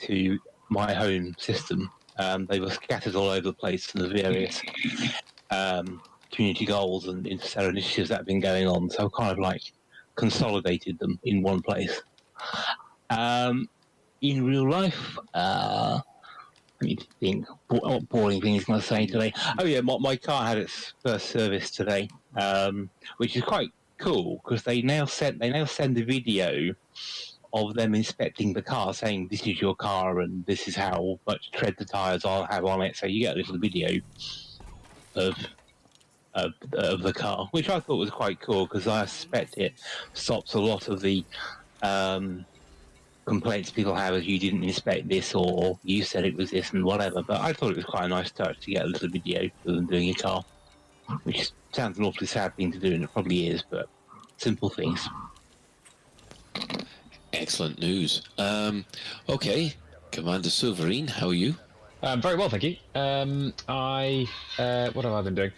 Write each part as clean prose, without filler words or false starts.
to my home system. They were scattered all over the place from the various community goals and interstellar initiatives that have been going on. So I kind of like consolidated them in one place. In real life, let me think. What boring things can I say today? Oh yeah, my car had its first service today, which is quite cool because they now send a video of them inspecting the car, saying this is your car and this is how much tread the tyres have on it. So you get a little video of the car, which I thought was quite cool because I suspect it stops a lot of the complaints people have as you didn't inspect this or you said it was this and whatever. But I thought it was quite a nice touch to get a little video of them doing a car, which sounds an awfully sad thing to do, and it probably is, but simple things. Excellent news. Okay, Commander Silverine, how are you? Very well, thank you. What have I been doing?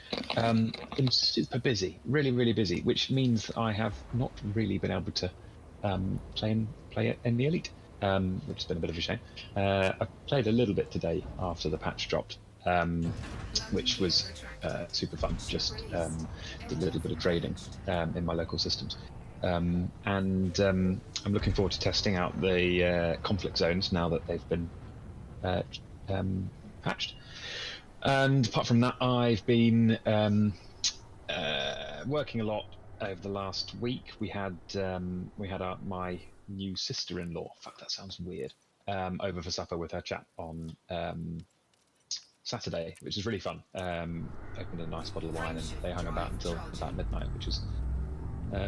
Been super busy, really busy, which means I have not really been able to play in the Elite, which has been a bit of a shame. I played a little bit today after the patch dropped, which was super fun. Just did a little bit of trading in my local systems. And I'm looking forward to testing out the conflict zones now that they've been patched. And apart from that, I've been working a lot over the last week. We had my new sister-in-law. Fuck, that sounds weird. Over for supper with her chap on Saturday, which is really fun. Opened a nice bottle of wine and they hung about until about midnight, which is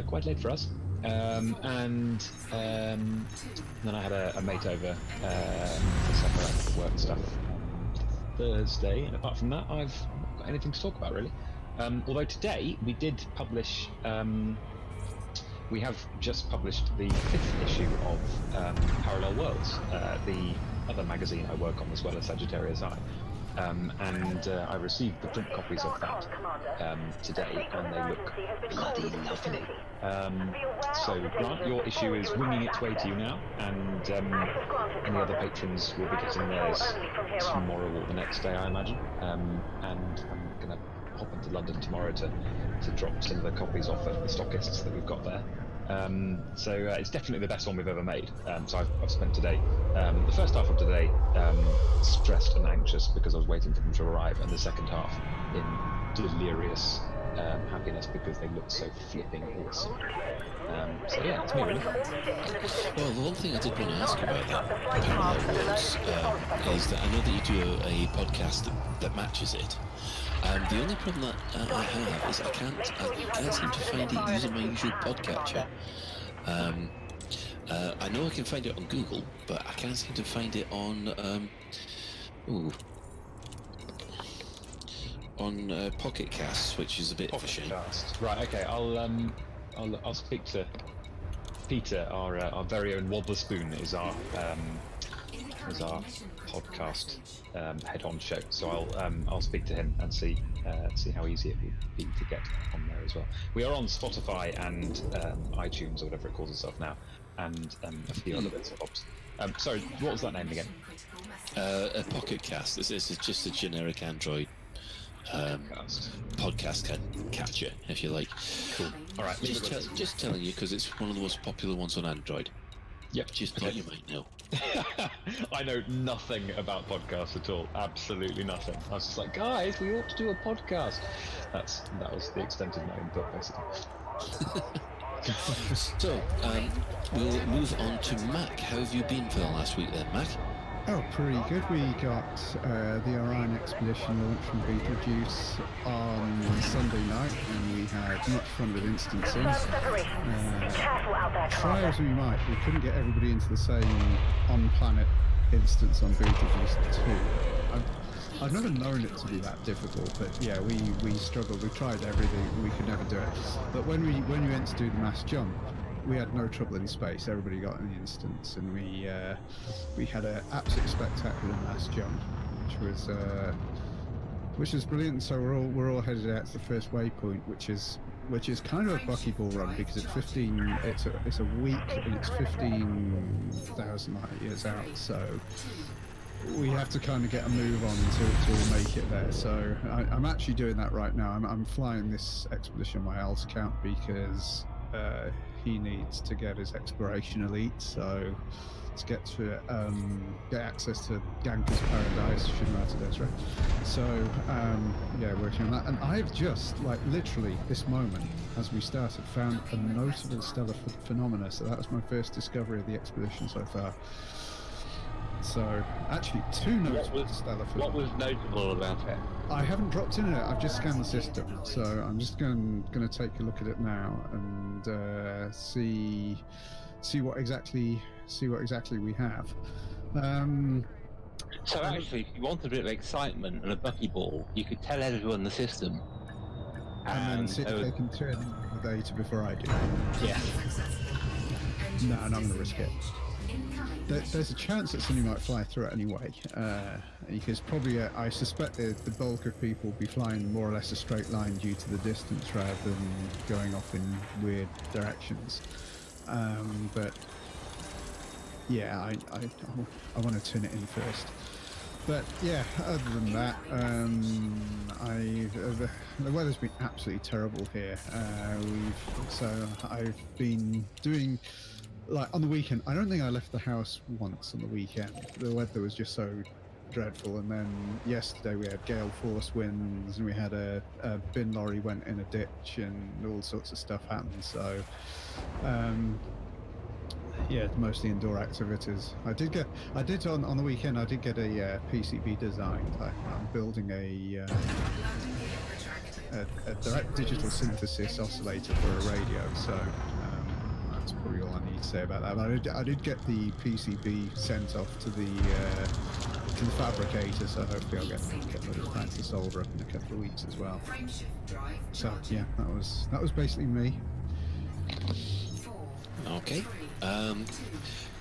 quite late for us. And then I had a mate over for supper after work stuff on Thursday, and apart from that, I've not got anything to talk about really. Although today we did publish, we have just published the 5th issue of Parallel Worlds, the other magazine I work on as well as Sagittarius Eye. And I received the print copies of that today, and they look bloody lovely. So Grant, your issue is winging its way to you now, and any other patrons will be getting theirs tomorrow or the next day, I imagine. And I'm going to hop into London tomorrow to drop some of the copies off at the stockists that we've got there. So it's definitely the best one we've ever made. So I've spent today, the first half of today, stressed and anxious because I was waiting for them to arrive, and the second half in delirious happiness because they look so flipping awesome. So yeah, it's me really. Well, the one thing I did want to ask about that Parallel Worlds is that I know that you do a podcast that matches it. The only problem that I have is I can't seem to find it using my usual podcatcher. I know I can find it on Google, but I can't seem to find it on Pocket Casts, which is a bit of a shame. Right, okay, I'll speak to Peter, our very own Wobblerspoon is our podcast head honcho. So I'll speak to him and see how easy it would be to get on there as well. We are on Spotify and iTunes or whatever it calls itself now, and a few other bits and bobs. Sorry, what was that name again? A Pocket Cast. This is just a generic Android podcast catcher, if you like. Cool. All right. Just telling you because it's one of the most popular ones on Android. Yep. Just thought you might know. I know nothing about podcasts at all. Absolutely nothing. I was just like, guys, we ought to do a podcast. That was the extent of my input, basically. So, we'll move on to Mac. How have you been for the last week then, Mac? Oh, pretty good. We got the Orion Expedition launch from Beetlejuice on Sunday night, and we had much fun with instancing. Try as we might, we couldn't get everybody into the same on-planet instance on Beetlejuice 2. I've never known it to be that difficult, but yeah, we struggled. We tried everything, we could never do it. But when we went to do the mass jump, we had no trouble in space. Everybody got in the instance, and we had an absolutely spectacular mass jump, which was brilliant. So we're all headed out to the first waypoint, which is which is kind of a buckyball run because it's 15. It's a week and it's 15,000 light years out. So we have to kind of get a move on to make it there. So I'm actually doing that right now. I'm flying this expedition on my Al's account because he needs to get his exploration elite. So to get access to Ganker's Paradise, Shinrata Deseret. So yeah, working on that. And I've just, like, literally this moment, as we started, found a notable stellar phenomena. So that was my first discovery of the expedition so far. So actually, two notable stellar phenomena. What was notable about it? I haven't dropped in it. I've just scanned the system, so I'm just going to take a look at it now and see what exactly we have. So actually, if you wanted a bit of excitement and a buckyball, you could tell everyone the system, and then see if they can turn in the data before I do. Yeah. No, I'm going to risk it. There's a chance that somebody might fly through it anyway, because probably I suspect the bulk of people will be flying more or less a straight line due to the distance rather than going off in weird directions. But yeah, I want to turn it in first. But yeah, other than that, the weather's been absolutely terrible here. I've been doing, like, on the weekend. I don't think I left the house once on the weekend. The weather was just so dreadful. And then yesterday we had gale force winds, and we had a bin lorry went in a ditch, and all sorts of stuff happened. So yeah, mostly indoor activities. I did on the weekend. I did get a PCB designed. I'm building a direct digital synthesis oscillator for a radio. So that's probably all I need to say about that. But I did get the PCB sent off to the fabricator. So hopefully I'll get those back to solder up in a couple of weeks as well. So yeah, that was basically me. Okay.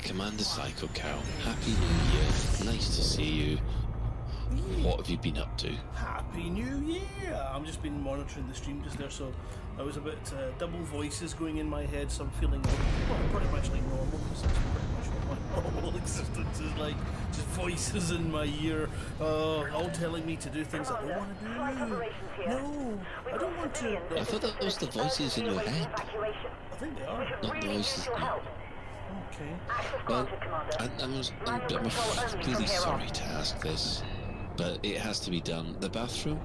Commander Psycho Cow, Happy New Year. Nice to see you. What have you been up to? Happy New Year! I've just been monitoring the stream just there, so I was a bit double voices going in my head, so I'm feeling pretty much like normal, because that's pretty much what my normal existence is like. Just voices in my ear, all telling me to do things I don't want to do. No, I don't want to. I thought that was the voices in your head. I think they are. Not the voices. No. Okay. Well, I'm really sorry to ask this, but it has to be done. The bathroom?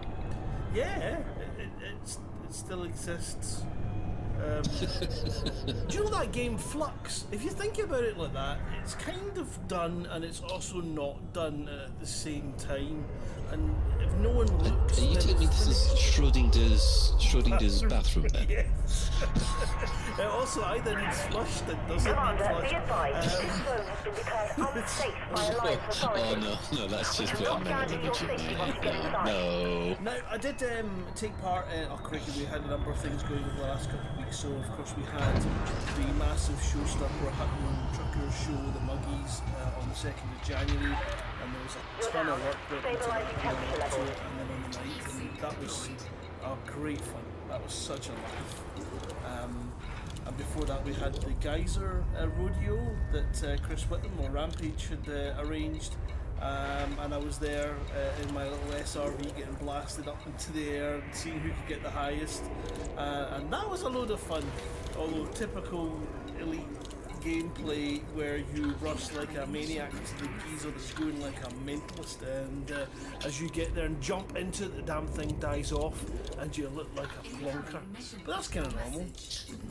Yeah, it still exists. Do you know that game Flux? If you think about it like that, it's kind of done and it's also not done at the same time. And if no one looks, are you telling me this is Schrodinger's bathroom then? Yes. It also either needs flushed and doesn't need flushed. No, that's just put a mental image in my head. No. Now, I did take part in, we had a number of things going over the last couple of weeks. So, of course, we had the massive showstopper Hutton Truckers show, the Muggies, on the 2nd of January. And there was a ton of work put into that and then on the 9th, and that was great fun. That was such a laugh. And before that we had the Geyser rodeo that Chris Whittam or Rampage had arranged, and I was there in my little SRV getting blasted up into the air and seeing who could get the highest, and that was a load of fun, although typical Elite gameplay where you rush like a maniac to the geezer that's going like a mentalist, and as you get there and jump into it, the damn thing dies off and you look like a plonker, but that's kind of normal.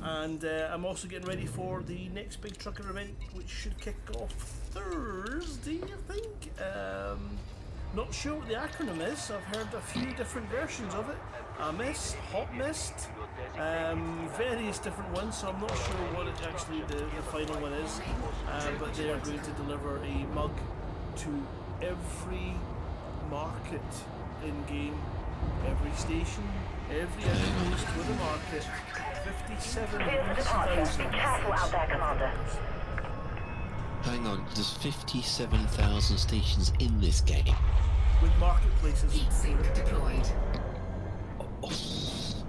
And I'm also getting ready for the next big trucker event, which should kick off Thursday, I think. Not sure what the acronym is. I've heard a few different versions of it. Mist, Hot Mist, various different ones, so I'm not sure what it actually the final one is. But they are going to deliver a mug to every market in game, every station, every outpost with a market. 57,000. Careful out there, Commander. Hang on, there's 57,000 stations in this game. With marketplaces. Heat sink deployed. Oh,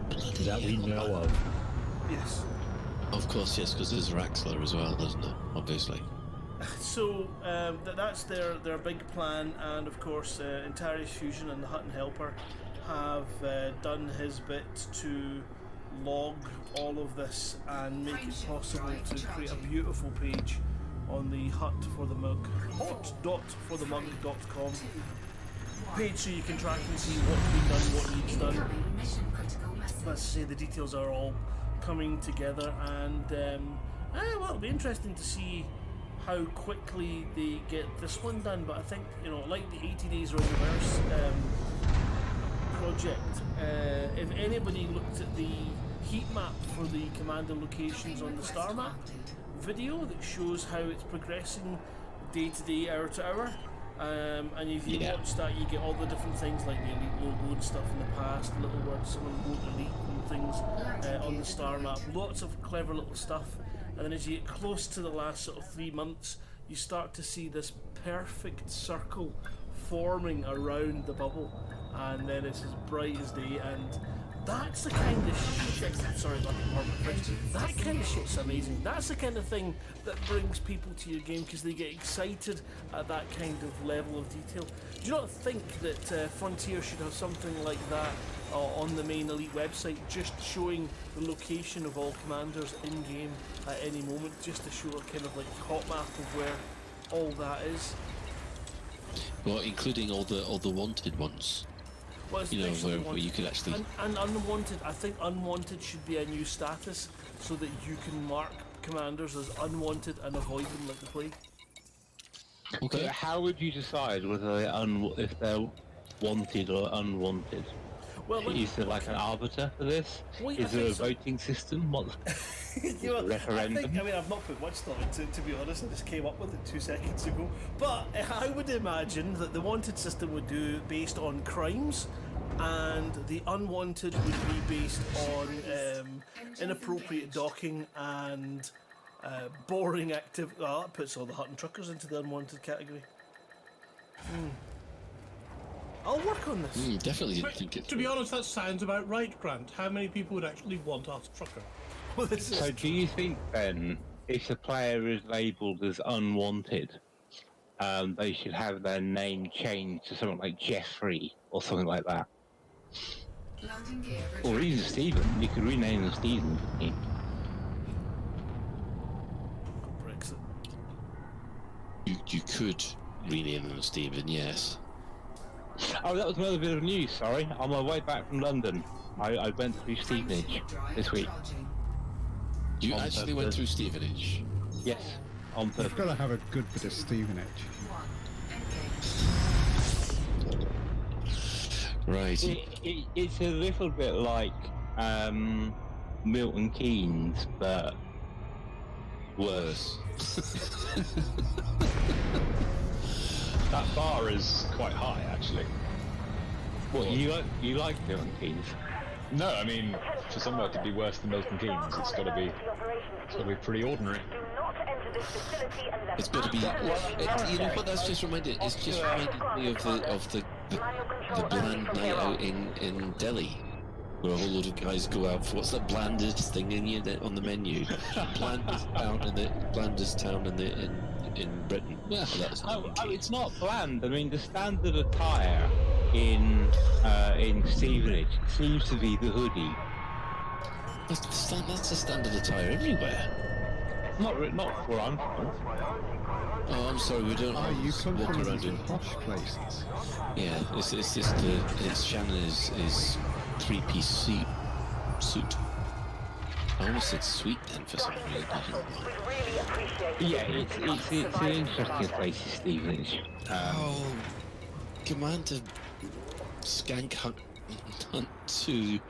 bloody That we know of. Yes. Of course, yes, because there's Raxler as well, doesn't it? Obviously. So that's their big plan, and of course, Antarius Fusion and the Hutton Helper have done his bit to log all of this and make it possible to create a beautiful page on the Hut for the Mug, hut.forthemug.com page, so you can track and see what's been done, what needs done. Let's say the details are all coming together, and well, it'll be interesting to see how quickly they get this one done. But I think, you know, like the 80 Days Reverse project, if anybody looked at the heat map for the commander locations on the star map video that shows how it's progressing day to day, hour to hour, and if you watch that, you get all the different things like the elite logo and stuff in the past, little words someone wrote elite and things on the star map, lots of clever little stuff. And then as you get close to the last sort of 3 months, you start to see this perfect circle forming around the bubble, and then it's as bright as day, and that's the kind of shit. Sorry about the apartment fridge. That kind of shit's amazing. That's the kind of thing that brings people to your game because they get excited at that kind of level of detail. Do you not think that Frontier should have something like that on the main Elite website, just showing the location of all commanders in game at any moment, just to show a kind of like hot map of where all that is? Well, including all the wanted ones. Well, You know, where you could actually... And unwanted, I think unwanted should be a new status so that you can mark commanders as unwanted and avoid them like the plague. Okay. But how would you decide whether if they're wanted or unwanted? Well, Is there like an arbiter for this? Well, I Is there think a so. voting system? What's You know, referendum? I mean, I've not put much thought into it, to be honest. I just came up with it 2 seconds ago. But I would imagine that the wanted system would do based on crimes, and the unwanted would be based on inappropriate docking and boring activity. Well, that puts all the Hutton truckers into the unwanted category. I'll work on this. Definitely didn't But think it to be honest, that sounds about right, Grant. How many people would actually want our trucker? Well, this is So do you think then, if the player is labelled as unwanted, they should have their name changed to something like Jeffrey or something like that? Or even Stephen. You could rename them Stephen. couldn't you? Brexit. You could rename them Stephen, yes. Oh, that was another bit of news, sorry. On my way back from London, I went through Stevenage this week. You On actually went purpose. through Stevenage. Yes, on You've purpose. got to have a good bit of Stevenage. Right. It's a little bit like Milton Keynes, but worse. That bar is quite high, actually. What, you like Milton Keynes? No, I mean, for somewhere to be worse than Milton Keynes, it's got to be pretty ordinary. It's got to be. You know what? That's just reminded. It's just reminded me of the bland night out in Delhi, where a whole load of guys go out for what's the blandest thing on the menu? blandest town in Britain. Well, that's It's not bland. I mean, the standard attire in Stevenage seems to be the hoodie. That's the standard attire everywhere. Not where I'm from. Oh, I'm sorry, we don't Oh, you come walk from around these in. posh places. Yeah, it's just it's Shannon is 3-piece suit. I almost said sweet then for some reason. Yeah, it's an interesting place, Stevenage. Commander Skank Hunt 2.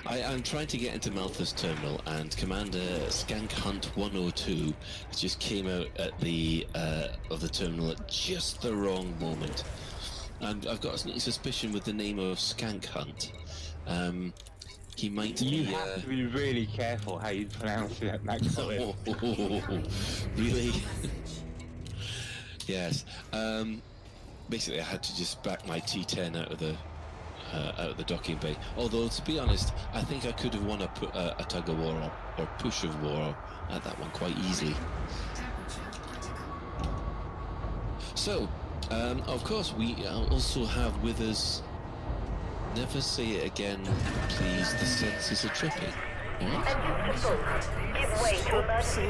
I'm trying to get into Malthus Terminal, and Commander Skank Hunt 102 just came out at the of the terminal at just the wrong moment. And I've got a sneaky suspicion with the name of Skank Hunt. He might You be. have to be really careful how you pronounce it. Actually, Really? Yes. Basically, I had to just back my T10 out of out of the docking bay. Although, to be honest, I think I could have won a tug of war or push of war at that one quite easily. So, of course, we also have with us. Never say it again, please. The senses are tripping. What? Give way to emergency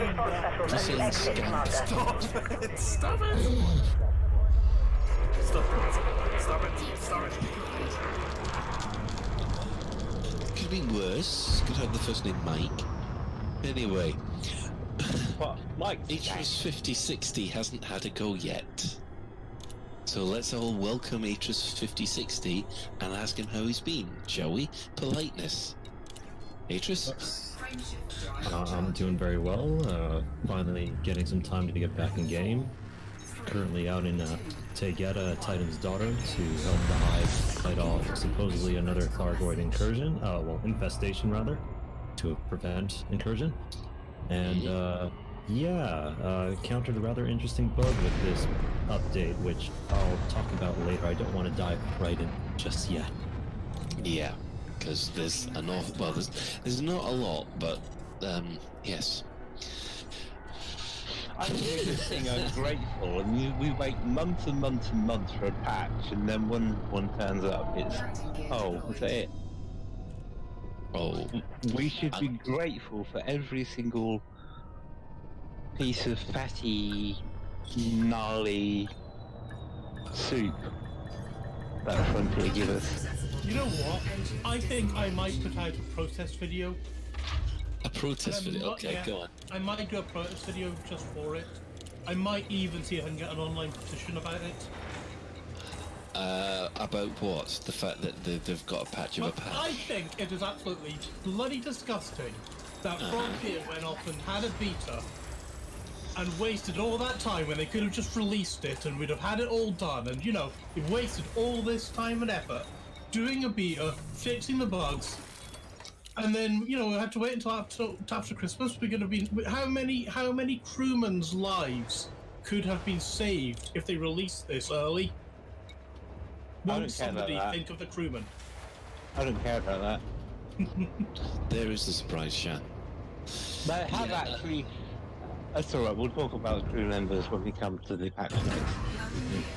response vessels and exit commander. Stop it! Stop it! Stop it! Stop it! Stop it! Could have been worse. Could have the first name Mike. Anyway. What? Mike? Atris 5060 hasn't had a go yet. So let's all welcome Atris 5060 and ask him how he's been, shall we? Politeness. Atris? I'm doing very well. Finally getting some time to get back in game. Currently out in Tegeta, Titan's daughter, to help the Hive fight off supposedly another Thargoid incursion. Infestation rather, to prevent incursion. And countered a rather interesting bug with this update, which I'll talk about later. I don't want to dive right in just yet. Yeah, because there's an awful... Well, there's not a lot, but, yes. I think this thing I'm grateful, and we wait months and months and months for a patch, and then when one turns up, it's, oh, is that it? Oh. We should be grateful for every single piece of fatty, gnarly soup that Frontier give us. You know what? I think I might put out a protest video. A protest I'm video? not- Okay, yeah, go on. I might do a protest video just for it. I might even see if I can get an online petition about it. About what? The fact that they've got a patch of a But patch? I think it is absolutely bloody disgusting that Frontier went off and had a beta and wasted all that time when they could have just released it and we'd have had it all done. And, you know, you've wasted all this time and effort doing a beta, fixing the bugs, and then, you know, we had to wait until after Christmas. We're going to be... How many crewmen's lives could have been saved if they released this early? Won't somebody think of the crewmen? I don't care about that. There is the surprise, Shan. They have actually... That's alright, we'll talk about crew members when we come to the patch notes.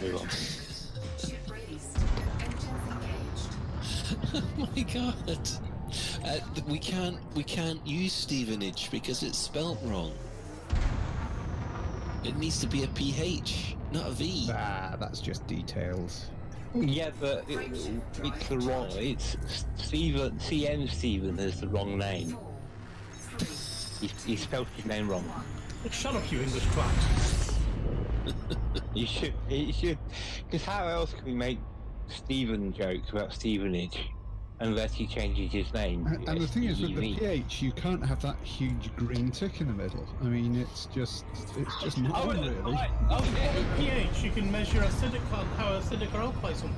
Move on. Oh my god! We can't use Stevenage because it's spelt wrong. It needs to be a PH, not a V. That's just details. Yeah, but it's the wrong... It's Steven... CM Steven is the wrong name. He spelled his name wrong. Shut up, you English twat. You should... Because how else can we make Steven jokes about Stevenage unless he changes his name? And the thing is, with the STEV. PH, you can't have that huge green tick in the middle. I mean, it's just not on, really. With pH, you can measure how acidic or alkaline some.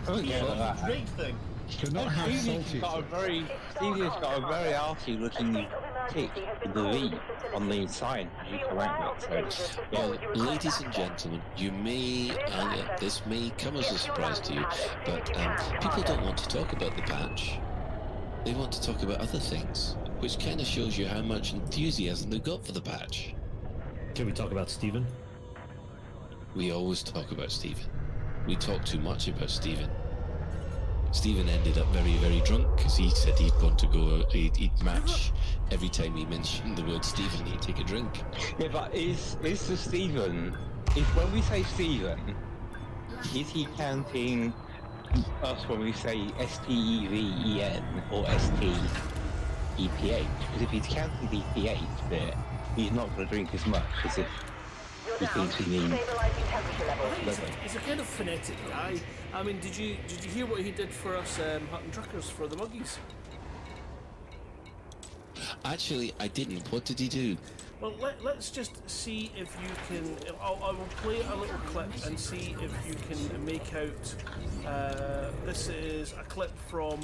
I don't care about pH is a that. great thing. But not how Stevenage salty got a it is. very... Stevenage got a very arsey looking tick with the V on the sign as you correct it. So, yeah. Ladies and gentlemen, you may, this may come as a surprise to you, but people don't want to talk about the patch. They want to talk about other things, which kind of shows you how much enthusiasm they've got for the patch. Can we talk about Steven? We always talk about Stephen. We talk too much about Stephen. Stephen ended up very, very drunk because he said he'd want to go, he'd match every time he mentioned the word Stephen, he'd take a drink. Yeah, but is the Stephen... when we say Stephen, is he counting us when we say S-T-E-V-E-N or S-T-E-P-H? Because if he's counting the PH bit, he's not going to drink as much as if he thinks he needs... Stabilizing temperature levels. Lovely. He's a kind of phonetic guy. I mean, did you hear what he did for us Hutton Truckers for the Muggies? Actually, I didn't. What did he do? Well, let's just see if you can... I will play a little clip and see if you can make out... this is a clip from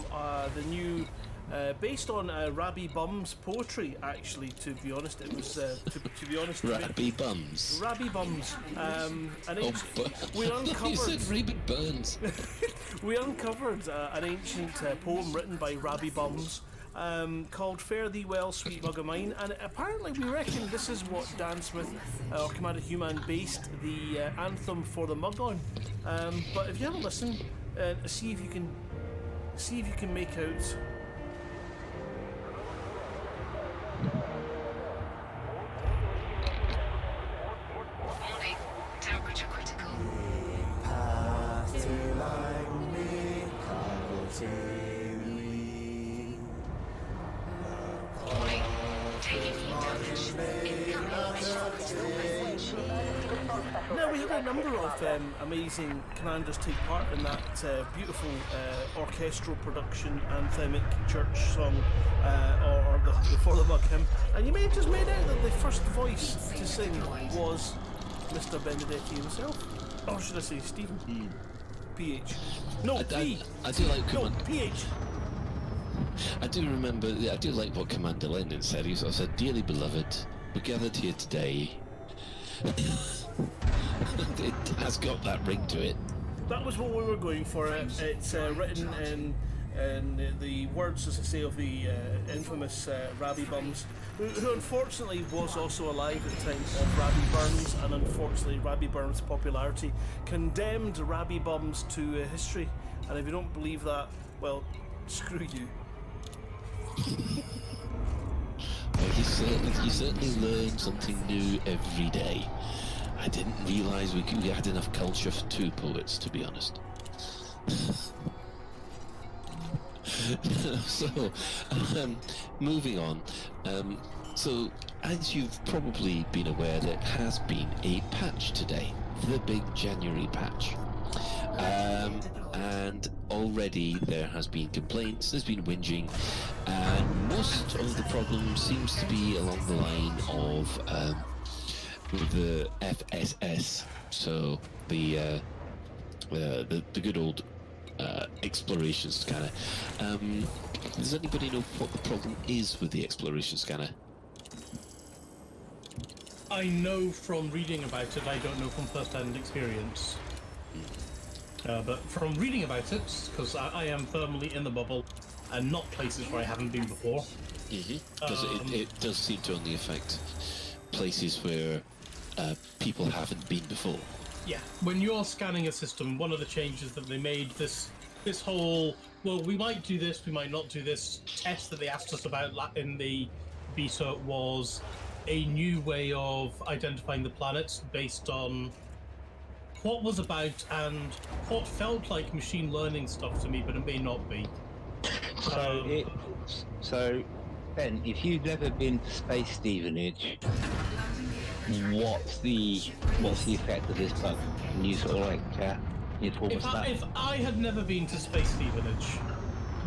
the new based on Rabbi Bum's poetry. Actually, to be honest, it was to be honest. Rabbi Bums. Rabbi Bums. We You uncovered. said Raymond Burns. We uncovered an ancient poem written by Rabbi Bums called Fare Thee Well, Sweet Mug of Mine, and apparently we reckon this is what Dan Smith or Commander Human based the anthem for the mug on. But if you have a listen, see if you can make out. Warning, temperature critical. Warning, taking heat damage. Now, we had a number of amazing commanders take part in that beautiful orchestral production anthemic church song, or the For the Mug hymn, and you may have just made out that the first voice to sing was Mr. Benedetti himself, or should I say Stephen? PH. No, P. I do like No, Commander. PH. I do remember. I do like what Commander Lennon said. He sort of said, "Dearly beloved, we're gathered here today." It has got that ring to it. That was what we were going for. It's written in the words, as I say, of the infamous Rabbi Bums, who unfortunately was also alive at the time of Rabbi Burns, and unfortunately Rabbi Burns' popularity condemned Rabbi Bums to history. And if you don't believe that, well, screw you. Well, you certainly learn something new every day. I didn't realise we had enough culture for two poets, to be honest. So, moving on. So, as you've probably been aware, there has been a patch today, the big January patch. And already there has been complaints, there's been whinging, and most of the problem seems to be along the line of the FSS, so the good old exploration scanner. Does anybody know what the problem is with the exploration scanner? I know from reading about it, I don't know from first-hand experience. But from reading about it, because I am firmly in the bubble and not places where I haven't been before. Because it does seem to only affect places where people haven't been before. Yeah, when you're scanning a system, one of the changes that they made, this whole, well, we might do this, we might not do this, test that they asked us about in the beta was a new way of identifying the planets based on what was about and what felt like machine learning stuff to me, but it may not be. So, Ben, if you've never been to Space Stevenage, what's the effect of this bug? Can you sort of like you talk If about I had never been to Space Stevenage,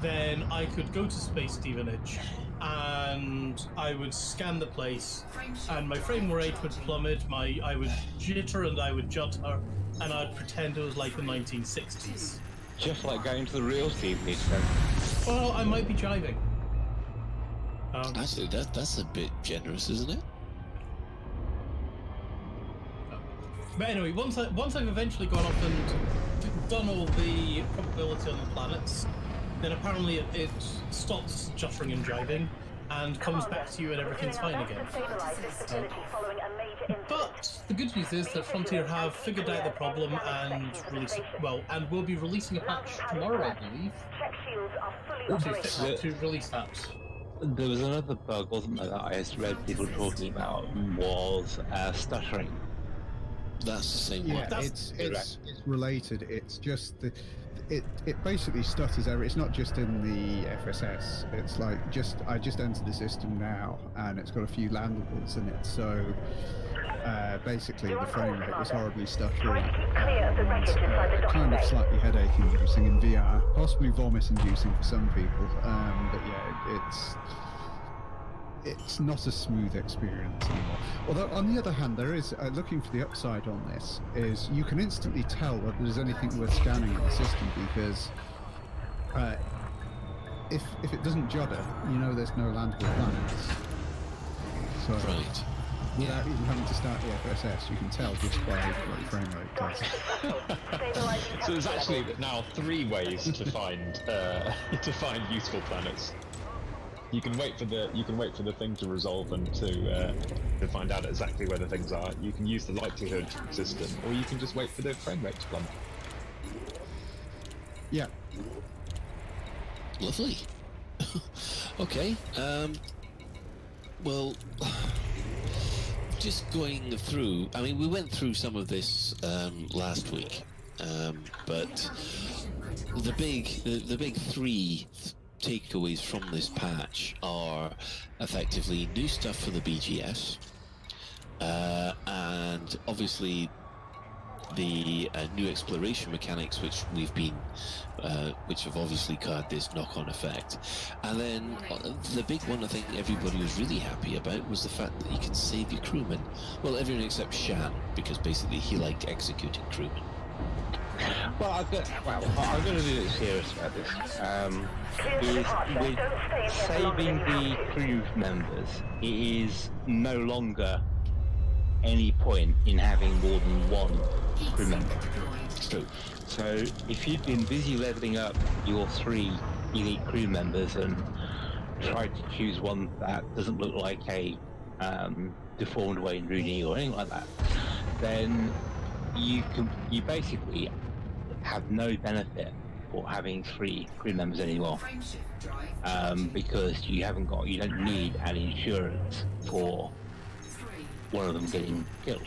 then I could go to Space Stevenage and I would scan the place, and my frame rate would plummet, I would jitter and I would jutter, and I'd pretend it was like the 1960s. just like going to the real Stevenage then? Well, I might be jiving. Actually, that's a bit generous, isn't it? But anyway, once I've eventually gone up and done all the probability on the planets, then apparently it stops juttering and jiving and comes back to you and everything's fine again. But the good news is that Frontier have figured out the problem and will be releasing a patch tomorrow, I believe, to release that. There was another bug, wasn't there, that I read people talking about, was stuttering. That's the same one. Yeah, it's related. It's just it basically stutters every. It's not just in the FSS. It's like I just entered the system now, and it's got a few landables in it. So basically, the frame rate was horribly stuttery and kind of slightly headache-inducing in VR, possibly vomit-inducing for some people. But yeah, it's not a smooth experience anymore. Although, on the other hand, there is, looking for the upside on this, is you can instantly tell whether there's anything worth scanning in the system, because if it doesn't judder, you know there's no landable planets. So Right. without even having to start the FSS, you can tell just by what the frame rate does. So there's actually now 3 ways to find useful planets. You can wait for the thing to resolve and to find out exactly where the things are. You can use the likelihood system, or you can just wait for the frame rate to plummet. Yeah. Lovely. Okay. Well, just going through. I mean, we went through some of this last week, but the big 3 takeaways from this patch are effectively new stuff for the BGS, and obviously the new exploration mechanics, which have obviously had this knock-on effect. And then the big one I think everybody was really happy about was the fact that you can save your crewmen. Well, everyone except Shan, because basically he liked executing crewmen. Well, I'm going to be a bit serious about this. Is with saving the crew members, it is no longer any point in having more than 1 crew member. True. So if you've been busy leveling up your 3 elite crew members and tried to choose one that doesn't look like a deformed Wayne Rooney or anything like that, then you basically have no benefit for having 3 crew members anymore, because you don't need an insurance for one of them getting killed.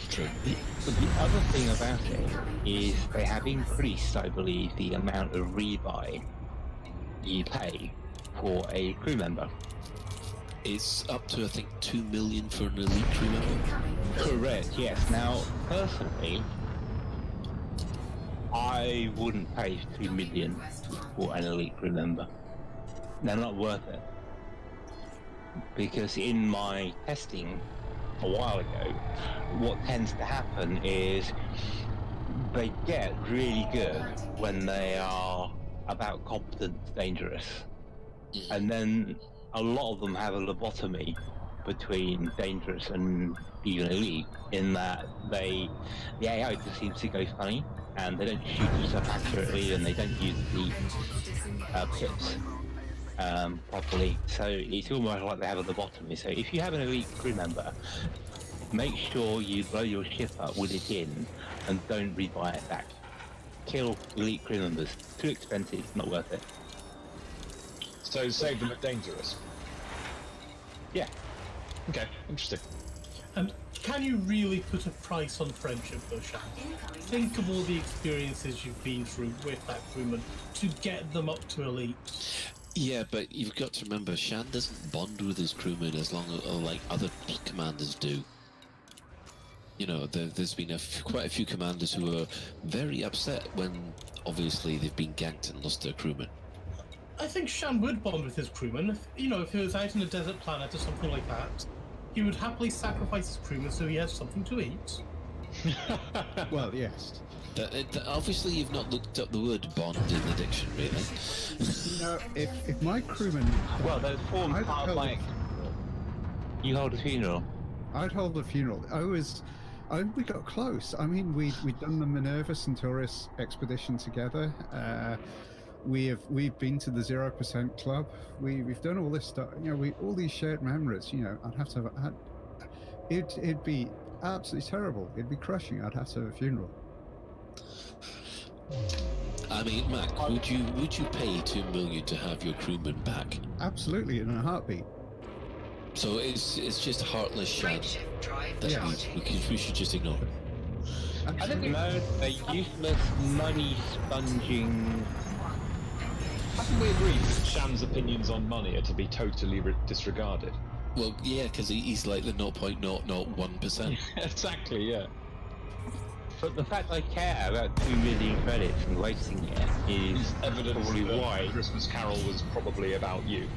True. But the other thing about it is they have increased, I believe, the amount of rebuy you pay for a crew member. It's up to, I think, 2 million for an elite crew member. Correct, yes. Now, personally, I wouldn't pay 2 million for an elite crew member. They're not worth it. Because in my testing a while ago, what tends to happen is they get really good when they are about competent dangerous. And then a lot of them have a lobotomy between dangerous and even elite, in that the AI just seems to go funny, and they don't shoot you stuff accurately, and they don't use the pips properly. So it's almost like they have a lobotomy. So if you have an elite crew member, make sure you blow your ship up with it in, and don't rebuy it back. Kill elite crew members. Too expensive, not worth it. So save them at dangerous. Yeah. Okay, interesting. And can you really put a price on friendship, though, Shan? Think of all the experiences you've been through with that crewman to get them up to elite. Yeah, but you've got to remember, Shan doesn't bond with his crewmen as long as like other commanders do. You know, there's been quite a few commanders who are very upset when, obviously, they've been ganked and lost their crewmen. I think Shan would bond with his crewmen. If he was out on a desert planet or something like that, he would happily sacrifice his crewmen so he has something to eat. Well, yes. Obviously, you've not looked up the word bond in the dictionary, then. No, if my crewman... Well, those forms are like... You hold a funeral. I'd hold a funeral. We got close. I mean, we'd done the Minerva Centaurus expedition together. We've been to the 0% Club. We've done all this stuff. You know, all these shared memories. You know, I'd have to have. It'd be absolutely terrible. It'd be crushing. I'd have to have a funeral. I mean, Mac, would you pay 2 million to have your crewman back? Absolutely, in a heartbeat. So it's just heartless Shan that Yes. we should just ignore. I don't know, a useless money sponging. I think we agree that Shan's opinions on money are to be totally disregarded. Well, yeah, because he's like the 0.001%. Exactly, yeah. But the fact I care about 2 million credits and wasting it is Evidence probably that why. Christmas Carol was probably about you.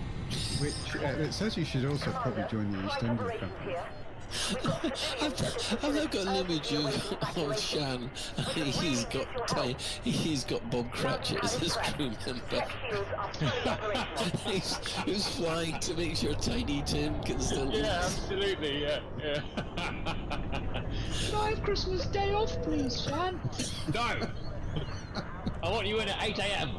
Which it says you should also probably join the EastEnders company. I've now got an image of Shan. He's got Bob Cratchit as his crew member. he's flying to make sure Tiny Tim can still eat. Yeah, absolutely. Yeah. Can I have Christmas Day off, please, Shan? No. I want you in at 8 a.m.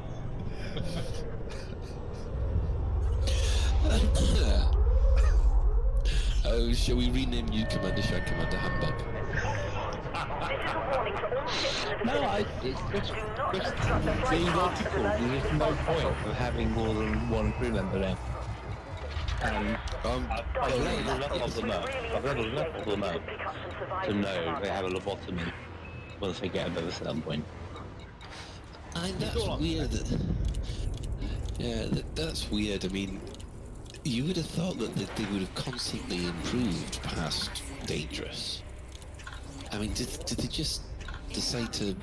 Oh, shall we rename you Commander Shan Commander Humbug? No, it's just being logical. There's no point of having more than one crew member now. And I've leveled enough of them up. I've leveled enough of them up to know they have a lobotomy once they get above a certain point. That's weird. That's weird. I mean, you would have thought that they would have constantly improved past dangerous. I mean, did they just decide to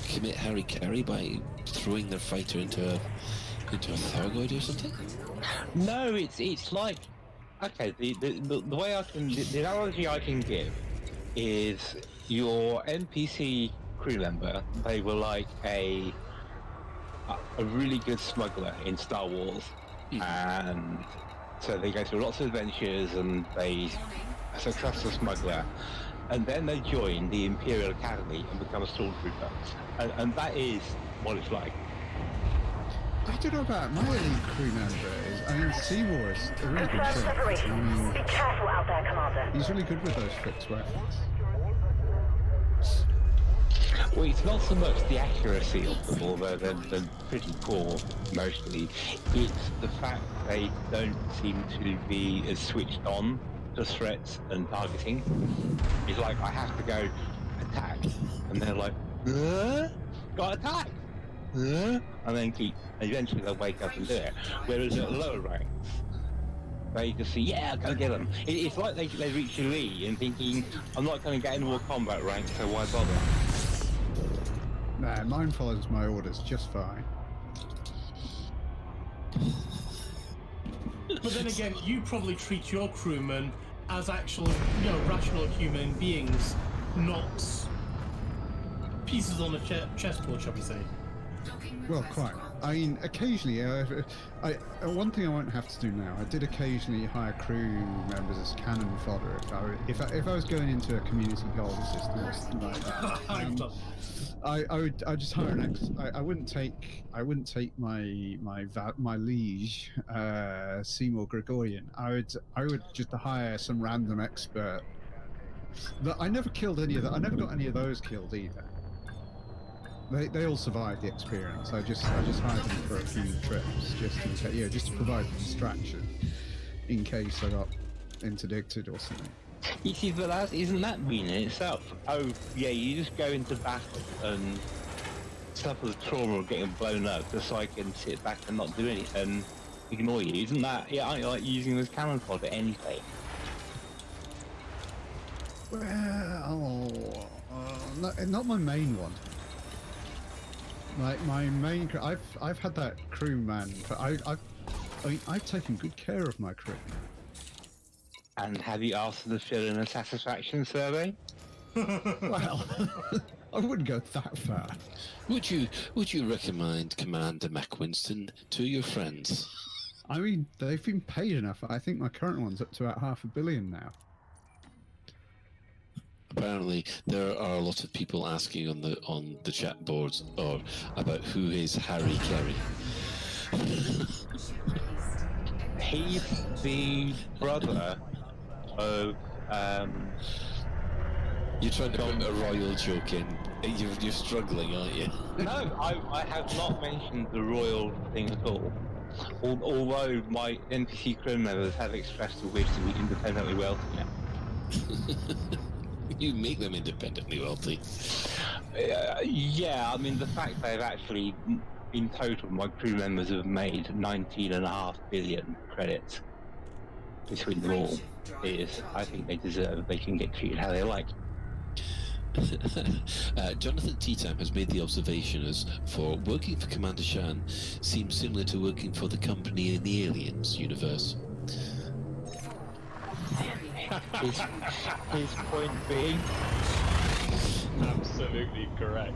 commit Harry-Carry by throwing their fighter into a Thargoid or something? No, it's like, okay, the way the analogy I can give is your NPC crew member. They were like a really good smuggler in Star Wars, and so they go through lots of adventures and they a successful smuggler, and then they join the Imperial Academy and become a stormtrooper, and that is what it's like. I don't know about my elite crew member. Seymour is a really good shot. Be careful out there, Commander. He's really good with those fixed weapons. Well, it's not so much the accuracy of them, although they're pretty poor mostly. It's the fact they don't seem to be as switched on to threats and targeting. It's like, I have to go attack, and they're like, got attack, and then eventually they'll wake up and do it. Whereas at lower ranks, they just see, yeah, go get them. It's like they reach elite and thinking, I'm not going to get any more combat ranks, so why bother? Nah, mine follows my orders just fine. But then again, you probably treat your crewmen as actual, rational human beings, not pieces on a chessboard, shall we say. Well, quite. I mean, occasionally, one thing I won't have to do now. I did occasionally hire crew members as cannon fodder if I was going into a community goal system or something like that. I'd just hire an ex. I wouldn't take my liege Seymour Gregorian. I would just hire some random expert. But I never killed any of that. I never got any of those killed either. They all survived the experience. I just hired them for a few trips, just to provide a distraction in case I got interdicted or something. You see, but isn't that mean in itself? Oh, yeah, you just go into battle and suffer the trauma of getting blown up just so I can sit back and not do anything and ignore you. Isn't that, aren't you like using this cannon fodder anything? Well, not my main one. Like my main, I've had that crew man. I've taken good care of my crew. And have you asked them to fill in a satisfaction survey? Well, I wouldn't go that far. Would you recommend Commander MacWinston to your friends? I mean, they've been paid enough. I think my current one's up to about $500 million now. Apparently, there are a lot of people asking on the chat boards about who is Harry-Carry. He's the brother of. You're trying to put a royal joke in. You're struggling, aren't you? No, I have not mentioned the royal thing at all. Although my NPC crew members have expressed a wish to be independently wealthy now. You make them independently wealthy. Yeah, I mean, the fact they've actually, in total, my crew members have made 19.5 billion credits between them all is, I think they can get treated how they like. Jonathan T-Time has made the observation as for working for Commander Shan seems similar to working for the company in the Aliens universe. his point being, Absolutely correct.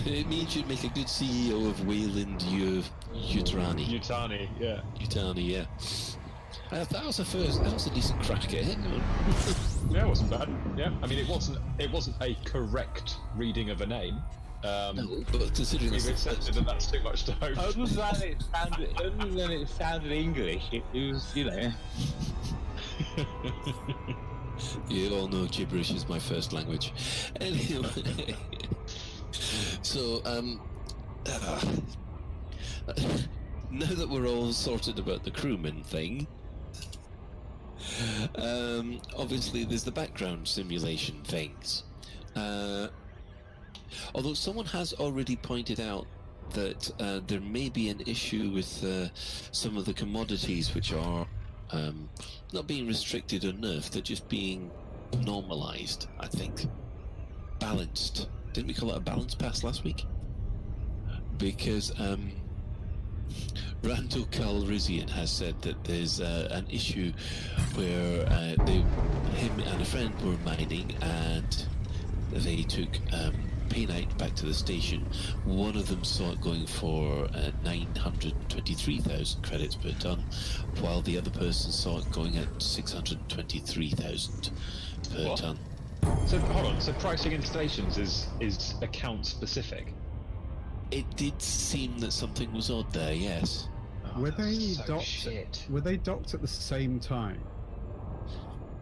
It means you'd make a good CEO of Wayland Yutani. Yutani, yeah. Yutani, yeah. That was a decent crack at it. Yeah, it wasn't bad. Yeah, I mean, it wasn't a correct reading of a name. No, but considering We've accepted that that's too much to hope. other than it sounded English, it was, you know. You all know gibberish is my first language. Anyway, so now that we're all sorted about the crewman thing, obviously there's the background simulation things. Although someone has already pointed out that there may be an issue with some of the commodities which are not being restricted or nerfed, they're just being normalized, I think. Balanced. Didn't we call it a balance pass last week? Because Rando Calrissian has said that there's an issue where him and a friend were mining and they took Paynite back to the station. One of them saw it going for 923,000 credits per ton, while the other person saw it going at 623,000 per ton. So hold on. So pricing in stations is account specific. It did seem that something was odd there. Yes. Were they so docked? shit. Were they docked at the same time?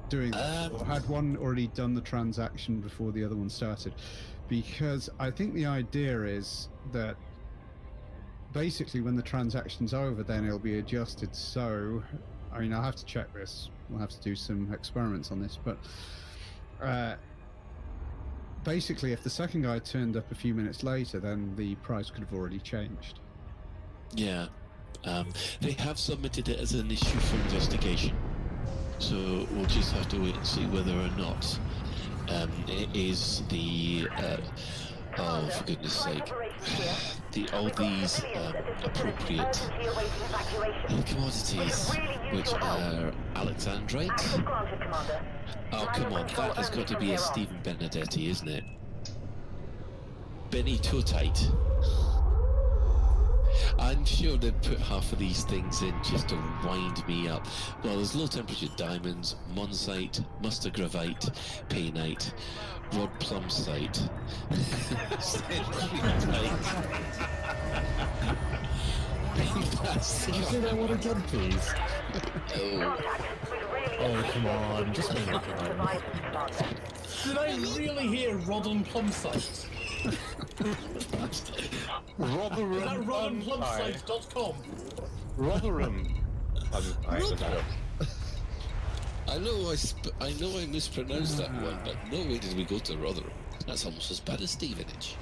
Doing or had one already done the transaction before the other one started? Because I think the idea is that basically when the transaction's over, then it'll be adjusted. So, I mean, I'll have to check this. We'll have to do some experiments on this. But basically, if the second guy turned up a few minutes later, then the price could have already changed. Yeah. They have submitted it as an issue for investigation. So we'll just have to wait and see whether or not it is the oh, for goodness sake, all these appropriate commodities, which are Alexandrite. Oh, come on, that has got to be a Stephen Benedetti, isn't it? Benitotite. I'm sure they'd put half of these things in just to wind me up. Well, there's low temperature diamonds, monzite, mustagravite, paynite, rod plumsite. Can you say that one again, please? Oh, come on, just make it come. Did I really hear Rodden Plumsite? Rotherham. Is that roddenplumsite.com? Rotherham. I know I mispronounced that one, but no way did we go to Rotherham. That's almost as bad as Stevenage.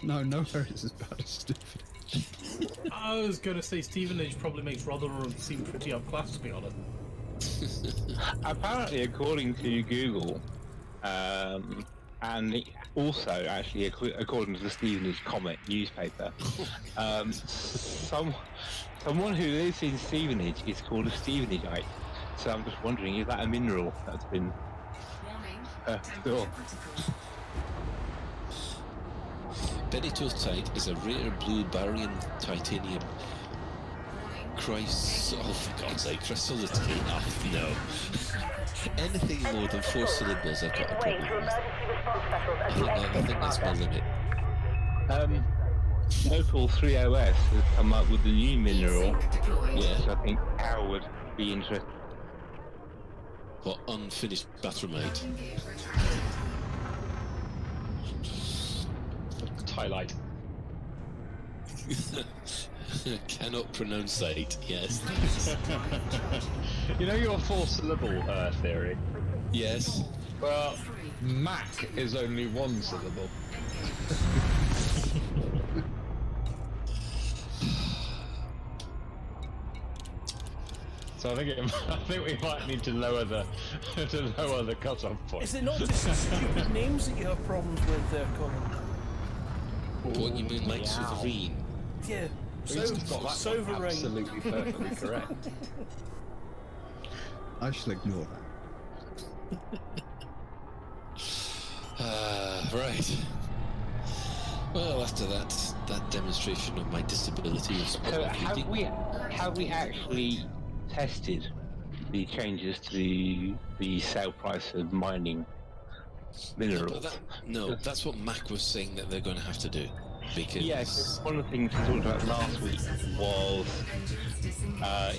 No, nowhere is as bad as Stevenage. I was going to say Stevenage probably makes Rotherham seem pretty upclassed, to be honest. Apparently, according to Google, and also actually according to the Stevenage Comet newspaper, someone who lives in Stevenage is called a Stevenageite. So I'm just wondering, is that a mineral that's been sure. Benitotite is a rare blue barium titanium oh, for God's sake, chrysolite. Oh, no. Anything more than 4 syllables I've got a problem with. I think that's my limit. Local 3OS has come up with a new mineral, which Yeah. I think Al would be interested. What, unfinished bathroomite? Highlight. Cannot pronounce it, yes. You know your 4-syllable theory? Yes. Well, Mac is only 1 syllable. So I think we might need to lower the cut-off point. Is it not just stupid names that you have problems with there, Colin? What you mean, like Southerine? Yeah. He's got that Silver one ring. absolutely perfectly correct. I shall ignore that. Right. Well, after that demonstration of my disability of So have we actually tested the changes to the sale price of mining minerals? No, that's what Mac was saying that they're going to have to do. Because Yeah, 'cause one of the things we talked about last week was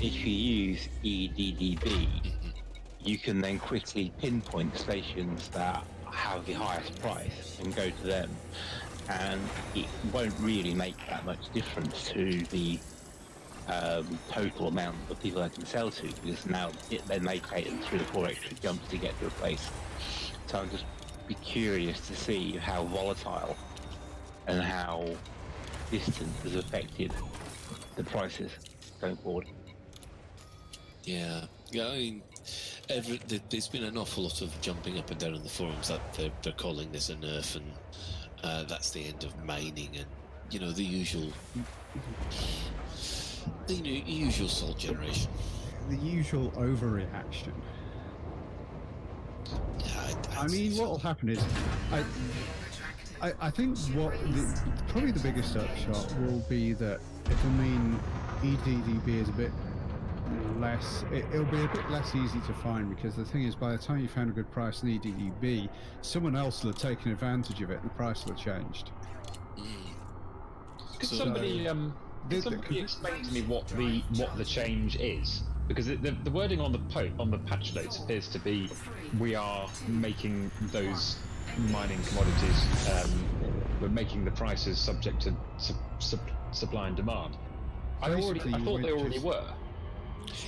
if you use EDDB, you can then quickly pinpoint stations that have the highest price and go to them. And it won't really make that much difference to the total amount of people I can sell to, because now then they take 3 or 4 extra jumps to get to a place. So I'm just be curious to see how volatile and how distance has affected the prices going forward. Yeah, I mean, there's been an awful lot of jumping up and down on the forums that they're calling this a nerf, and that's the end of mining, and the usual salt generation. The usual overreaction. Yeah, I mean, what will happen is, I think probably the biggest upshot will be that if EDDB is a bit less, it'll be a bit less easy to find, because the thing is, by the time you found a good price in EDDB, someone else will have taken advantage of it and the price will have changed. Could somebody explain to me what the change is? Because the wording on the patch notes appears to be, we are making those mining commodities, we're making the prices subject to supply and demand. I thought they already were.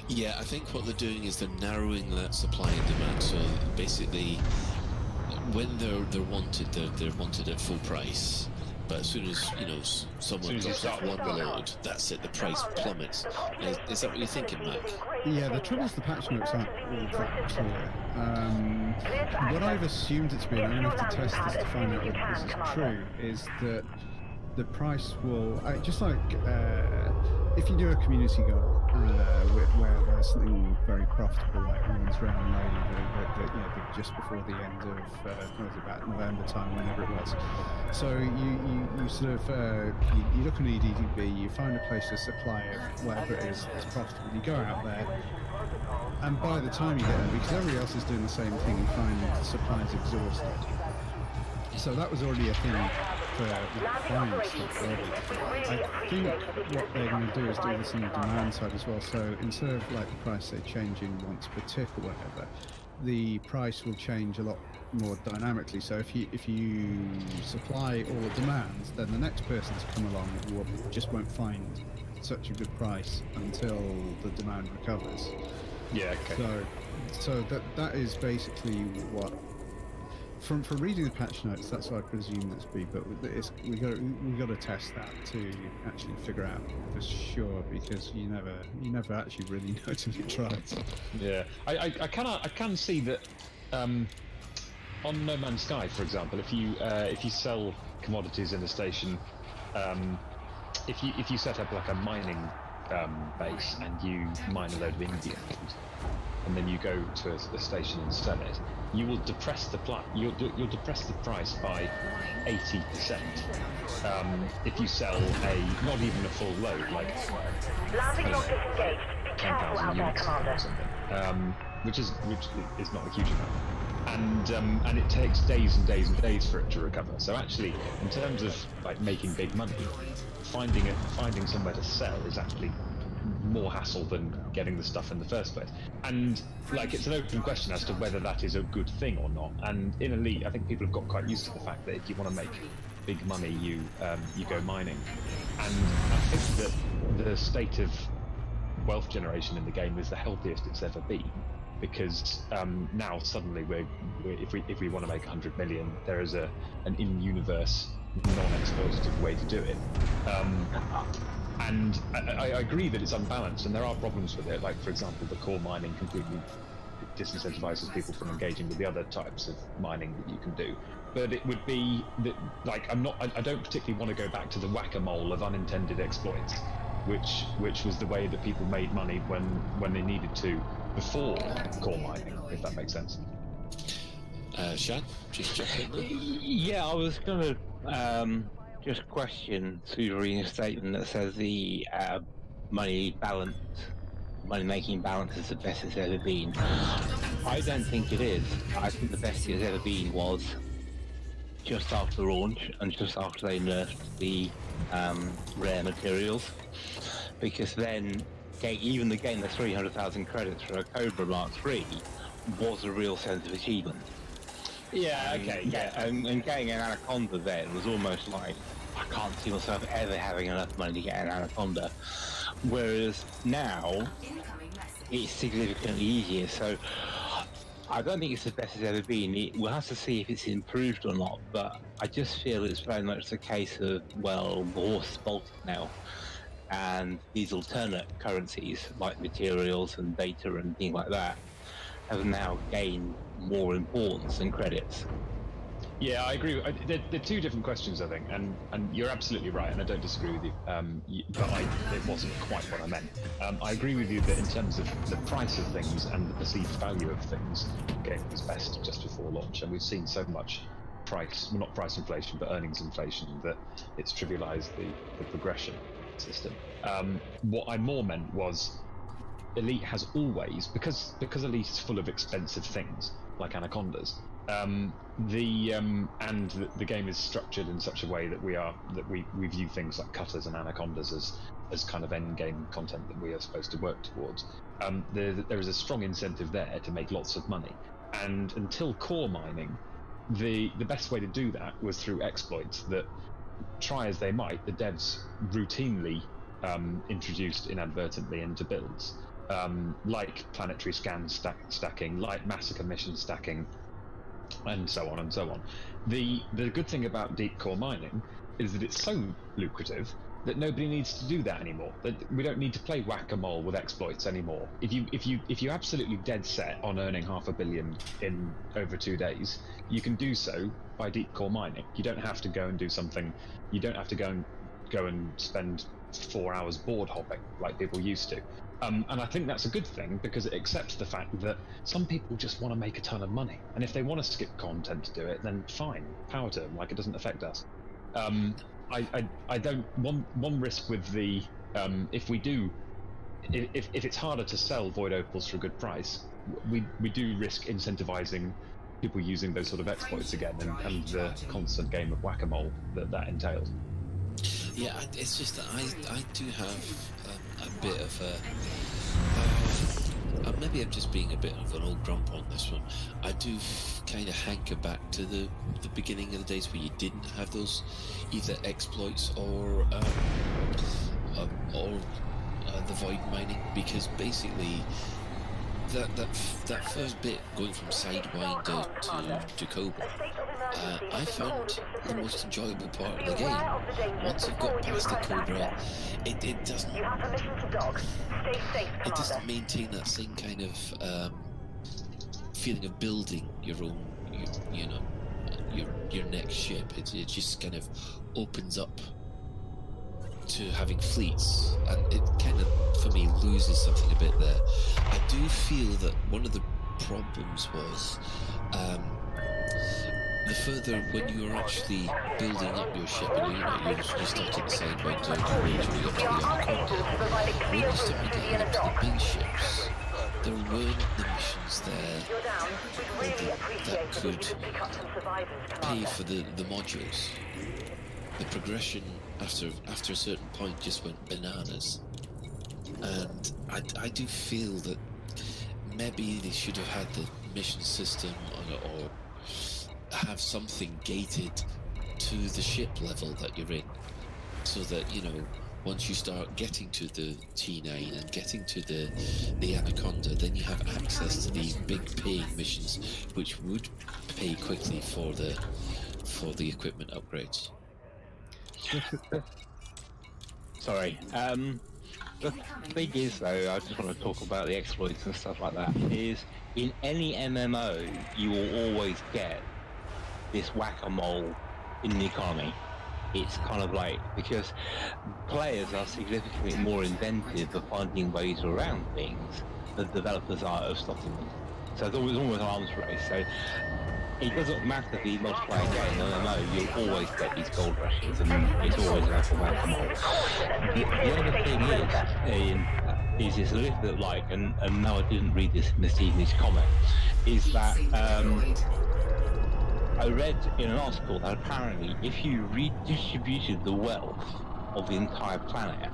Yeah, I think what they're doing is they're narrowing that supply and demand. So basically, when they're wanted, they're wanted at full price. But as soon as someone drops off one load, that's it. The price plummets. Is that what you're thinking, Mac? Yeah, the trouble is the patch notes aren't all that clear. What I've assumed it to be, and I'm going to have to test this to find out whether this is true, is that the price will, just like if you do a community goal where there's something very profitable, like one's round loading, just before the end of what was it, about November time, whenever it was. So you sort of you look on EDDB, you find a place to supply of whatever it is that's profitable. You go out there, and by the time you get there, because everybody else is doing the same thing, you find the supply is exhausted. So that was already a thing for buying stuff already. I think what they're going to do is do this on the demand side as well. So instead of like the price say changing once per tick or whatever, the price will change a lot more dynamically. So if you supply all the demands, then the next person to come along won't find such a good price until the demand recovers. Yeah. Okay. So that is basically what. From reading the patch notes, that's what I presume this be, but we got to test that to actually figure out for sure, because you never actually really know until you try it. Yeah, I can see that on No Man's Sky, for example, if you sell commodities in a station, if you set up like a mining base and you mine a load of Indian food, and then you go to a station and sell it, you will depress the you'll depress the price by 80%. If you sell not even a full load, like 10,000 units or something, which is not a huge amount, and it takes days and days and days for it to recover. So actually, in terms of like making big money, finding somewhere to sell is actually more hassle than getting the stuff in the first place. And like, it's an open question as to whether that is a good thing or not. And in Elite, I think people have got quite used to the fact that if you want to make big money, you go mining. And I think that the state of wealth generation in the game is the healthiest it's ever been, because now suddenly if we want to make 100 million, there is an in-universe, non-exploitative way to do it. And I agree that it's unbalanced, and there are problems with it. Like, for example, the core mining completely disincentivizes people from engaging with the other types of mining that you can do. But it would be that, like, I don't particularly want to go back to the whack-a-mole of unintended exploits. which was the way that people made money when they needed to before core mining, if that makes sense. Shan, just check in there. Yeah, I was going to just question Suzerain's statement that says the money-making balance is the best it's ever been. I don't think it is. I think the best it's ever been was just after launch and just after they nerfed the rare materials, because then even getting the 300,000 credits for a Cobra Mark III was a real sense of achievement. Yeah, okay, yeah. And getting an Anaconda then was almost like, I can't see myself ever having enough money to get an Anaconda. Whereas now, it's significantly easier. So I don't think it's the best it's ever been. We'll have to see if it's improved or not, but I just feel it's very much the case of, well, the horse is bolted now. And these alternate currencies, like materials and data and things like that, have now gained more importance than credits. Yeah, I agree. They're two different questions, I think, and you're absolutely right, and I don't disagree with you. But it wasn't quite what I meant. I agree with you that in terms of the price of things and the perceived value of things, the game was best just before launch, and we've seen so much not price inflation, but earnings inflation, that it's trivialized the progression system. What I more meant was Elite has always, because Elite is full of expensive things like Anacondas, the game is structured in such a way that we view things like cutters and Anacondas as kind of end game content that we are supposed to work towards. There is a strong incentive there to make lots of money, and until core mining, the best way to do that was through exploits that, try as they might, the devs routinely introduced inadvertently into builds, like planetary scan stacking, like massacre mission stacking, and so on and so on. The good thing about deep core mining is that it's so lucrative that nobody needs to do that anymore. That we don't need to play whack-a-mole with exploits anymore. If you absolutely dead set on earning $500 million in over 2 days, you can do so by deep core mining. You don't have to go and do something. You don't have to go and spend 4 hours board hopping like people used to. And I think that's a good thing, because it accepts the fact that some people just want to make a ton of money, and if they want to skip content to do it, then fine, power to them. Like, it doesn't affect us. I don't. One risk with the if it's harder to sell Void Opals for a good price, we do risk incentivizing people using those sort of exploits again, and the constant game of whack-a-mole that entails. Yeah, it's just that I do have a bit of a... maybe I'm just being a bit of an old grump on this one. I do kind of hanker back to the beginning of the days where you didn't have those either exploits or the void mining, because basically that first bit going from Sidewinder to Cobra, I found the most enjoyable part of the game. Once you've got past the Cobra, it doesn't maintain that same kind of feeling of building your own, your next ship. It just kind of opens up to having fleets, and it kind of, for me, loses something a bit there. I do feel that one of the problems was the further, when you are actually building up your ship, and you're starting the Sidewinder, gradually up to the Anaconda, when you start getting up to the big ships, there weren't the missions there that could pay for the modules. The progression after a certain point just went bananas, and I do feel that maybe they should have had the mission system or have something gated to the ship level that you're in, so that once you start getting to the T9 and getting to the Anaconda, then you have access to the big paying missions, which would pay quickly for the equipment upgrades. Sorry. The thing is, though, I just want to talk about the exploits and stuff like that, is in any MMO, you will always get this whack-a-mole in the economy. it's kind of like, because players are significantly more inventive of finding ways around things than developers are of stopping them. So it's always an arms race. So it doesn't matter the multiplayer game, no, you'll always get these gold rushes, and it's always an apple whack-a-mole. The other thing is it's a little bit like, and no, I didn't read this in the Stevenage comment, is that I read in an article that apparently if you redistributed the wealth of the entire planet,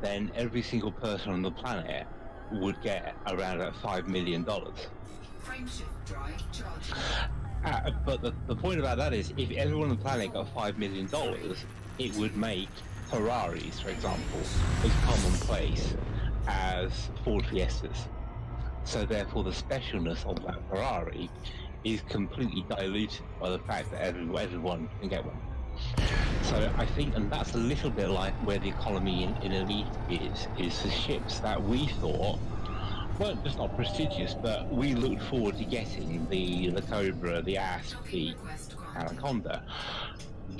then every single person on the planet would get around $5 million. But the point about that is, if everyone on the planet got $5 million, it would make Ferraris, for example, as commonplace as Ford Fiestas. So therefore the specialness of that Ferrari is completely diluted by the fact that everyone can get one. So I think, and that's a little bit like where the economy in Elite is the ships that we thought weren't just not prestigious, but we looked forward to getting the Cobra, the Asp, the Anaconda.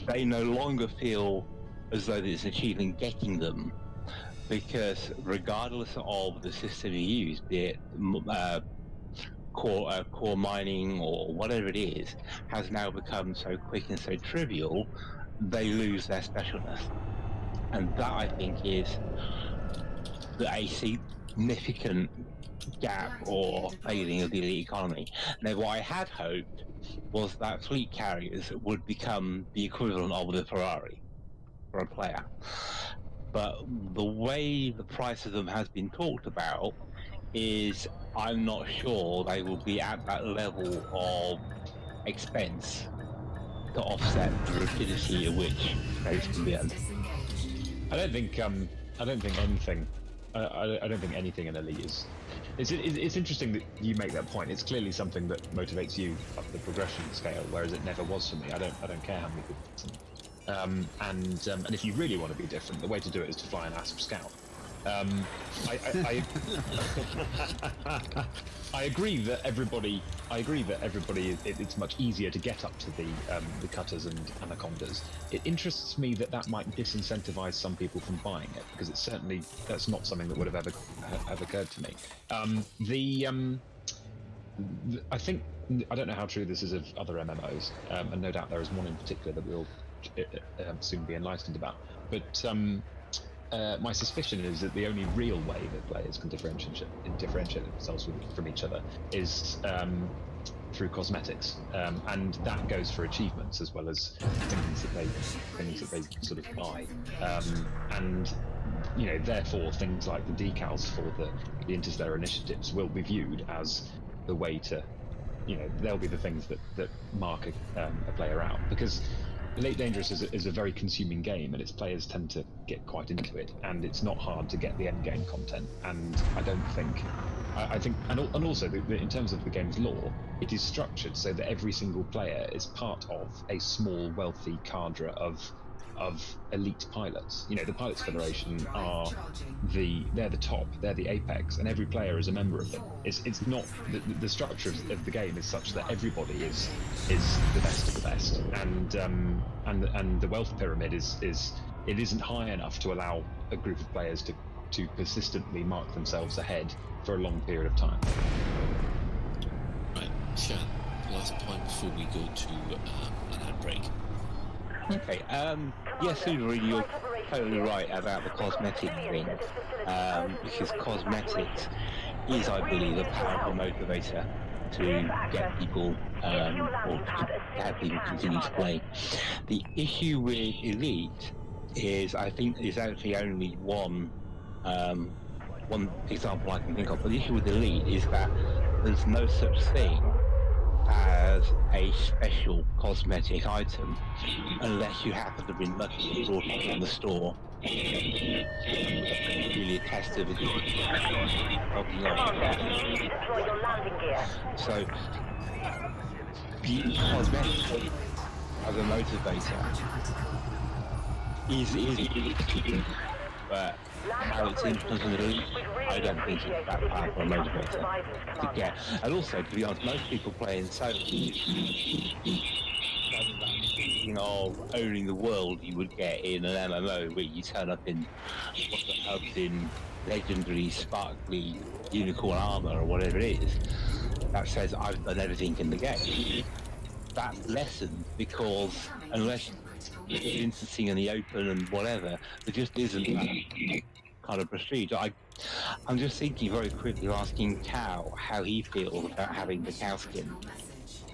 They no longer feel as though it's achieving getting them, because regardless of the system you use, be it core mining or whatever it is, has now become so quick and so trivial, they lose their specialness. And that, I think, is a significant gap or failing of the elite economy. Now, what I had hoped was that fleet carriers would become the equivalent of the Ferrari for a player. But the way the price of them has been talked about is, I'm not sure they will be at that level of expense to offset the rapidity at which those can be earned. I don't think anything in Elite is. It's interesting that you make that point. It's clearly something that motivates you up the progression scale, whereas it never was for me. I don't care how many people. And if you really want to be different, the way to do it is to fly an Asp Scout. I agree that everybody. It's much easier to get up to the cutters and anacondas. It interests me that might disincentivize some people from buying it, because that's not something that would have ever occurred to me. I think, I don't know how true this is of other MMOs, and no doubt there is one in particular that we'll soon be enlightened about. But my suspicion is that the only real way that players can differentiate themselves from each other is through cosmetics, and that goes for achievements as well as things that they sort of buy, and therefore things like the decals for the Interstellar initiatives will be viewed as the way to, they'll be the things that mark a player out, because Elite Dangerous is a very consuming game, and its players tend to get quite into it, and it's not hard to get the end game content. And I think, and also in terms of the game's lore, it is structured so that every single player is part of a small, wealthy cadre of elite pilots. The Pilots Federation they're the top, they're the apex, and every player is a member of them. It's not the structure of the game is such that everybody is the best of the best, and the wealth pyramid isn't high enough to allow a group of players to persistently mark themselves ahead for a long period of time. Right, Shan, last point before we go to an ad break. Okay, yes, Sudari, you're totally right about the cosmetic thing, because cosmetics is, I believe, a powerful motivator to get people, or to have people continue to play. The issue with Elite is, I think, is actually only one example I can think of, but the issue with Elite is that there's no such thing as a special cosmetic item unless you happen to be lucky and brought it from the store. Really a test of it. So cosmetic as a motivator is but how it's influenced Elite, I don't think it's that powerful a motivator to get. And also, to be honest, most people play in solo. thinking of owning the world you would get in an MMO where you turn up in one of the hubs in legendary, sparkly unicorn armor or whatever it is that says I've done everything in the game. That's lessened because unless you're instancing in the open and whatever, there just isn't that kind of prestige. I'm just thinking very quickly of asking Cow how he feels about having the cow skin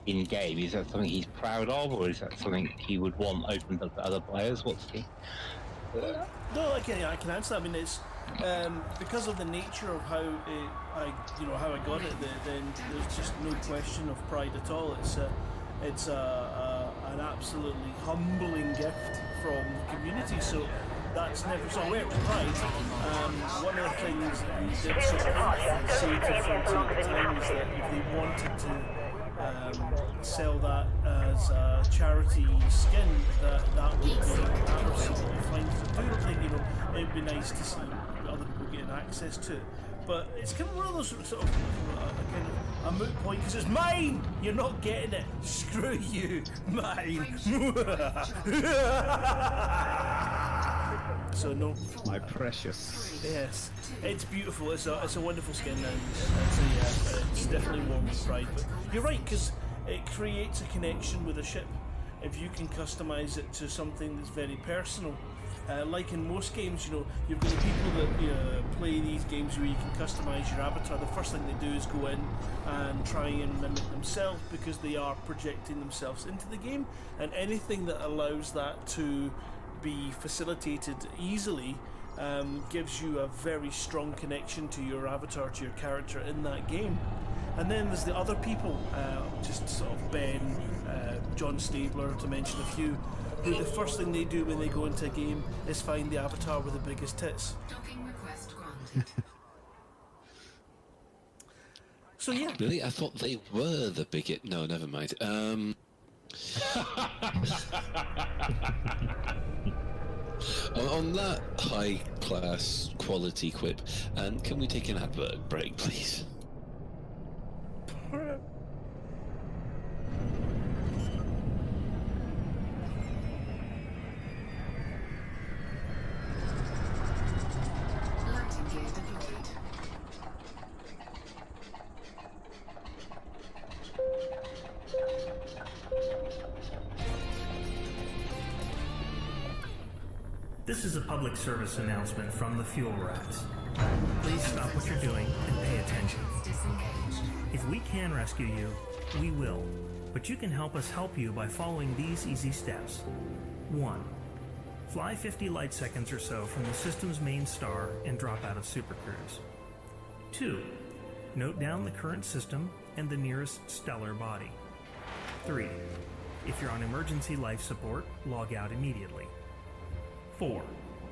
in game. Is that something he's proud of, or is that something he would want opened up to other players? What's he? No, I can answer. I mean, it's because of the nature of how I got it. Then there's just no question of pride at all. It's an absolutely humbling gift from the community. So that's never so where it was pride. One of the things that we did sort of say to Frontier at the time is that if they wanted to sell that as a charity skin, that would be absolutely fine to do. I think it'd be nice to see other people getting access to it. But it's kind of one of those sort of kind of a moot point because it's mine. You're not getting it. Screw you, mine. So no, My precious. yes, it's beautiful. It's a wonderful skin, and it's definitely warm with pride. But you're right because it creates a connection with a ship. If you can customize it to something that's very personal, like in most games, you've got the people that play these games where you can customize your avatar. The first thing they do is go in and try and mimic themselves because they are projecting themselves into the game, and anything that allows that to be facilitated easily gives you a very strong connection to your avatar, to your character in that game. And then there's the other people, just sort of Ben, John Stabler, to mention a few, who the first thing they do when they go into a game is find the avatar with the biggest tits. Docking request granted. So yeah. Really? I thought they were the bigot. No, never mind. On that high-class quality quip, can we take an advert break, please? Landing gear deployed. This is a public service announcement from the Fuel Rats. Please stop what you're doing and pay attention. If we can rescue you, we will. But you can help us help you by following these easy steps. 1. Fly 50 light seconds or so from the system's main star and drop out of Supercruise. 2. Note down the current system and the nearest stellar body. 3. If you're on emergency life support, log out immediately. 4.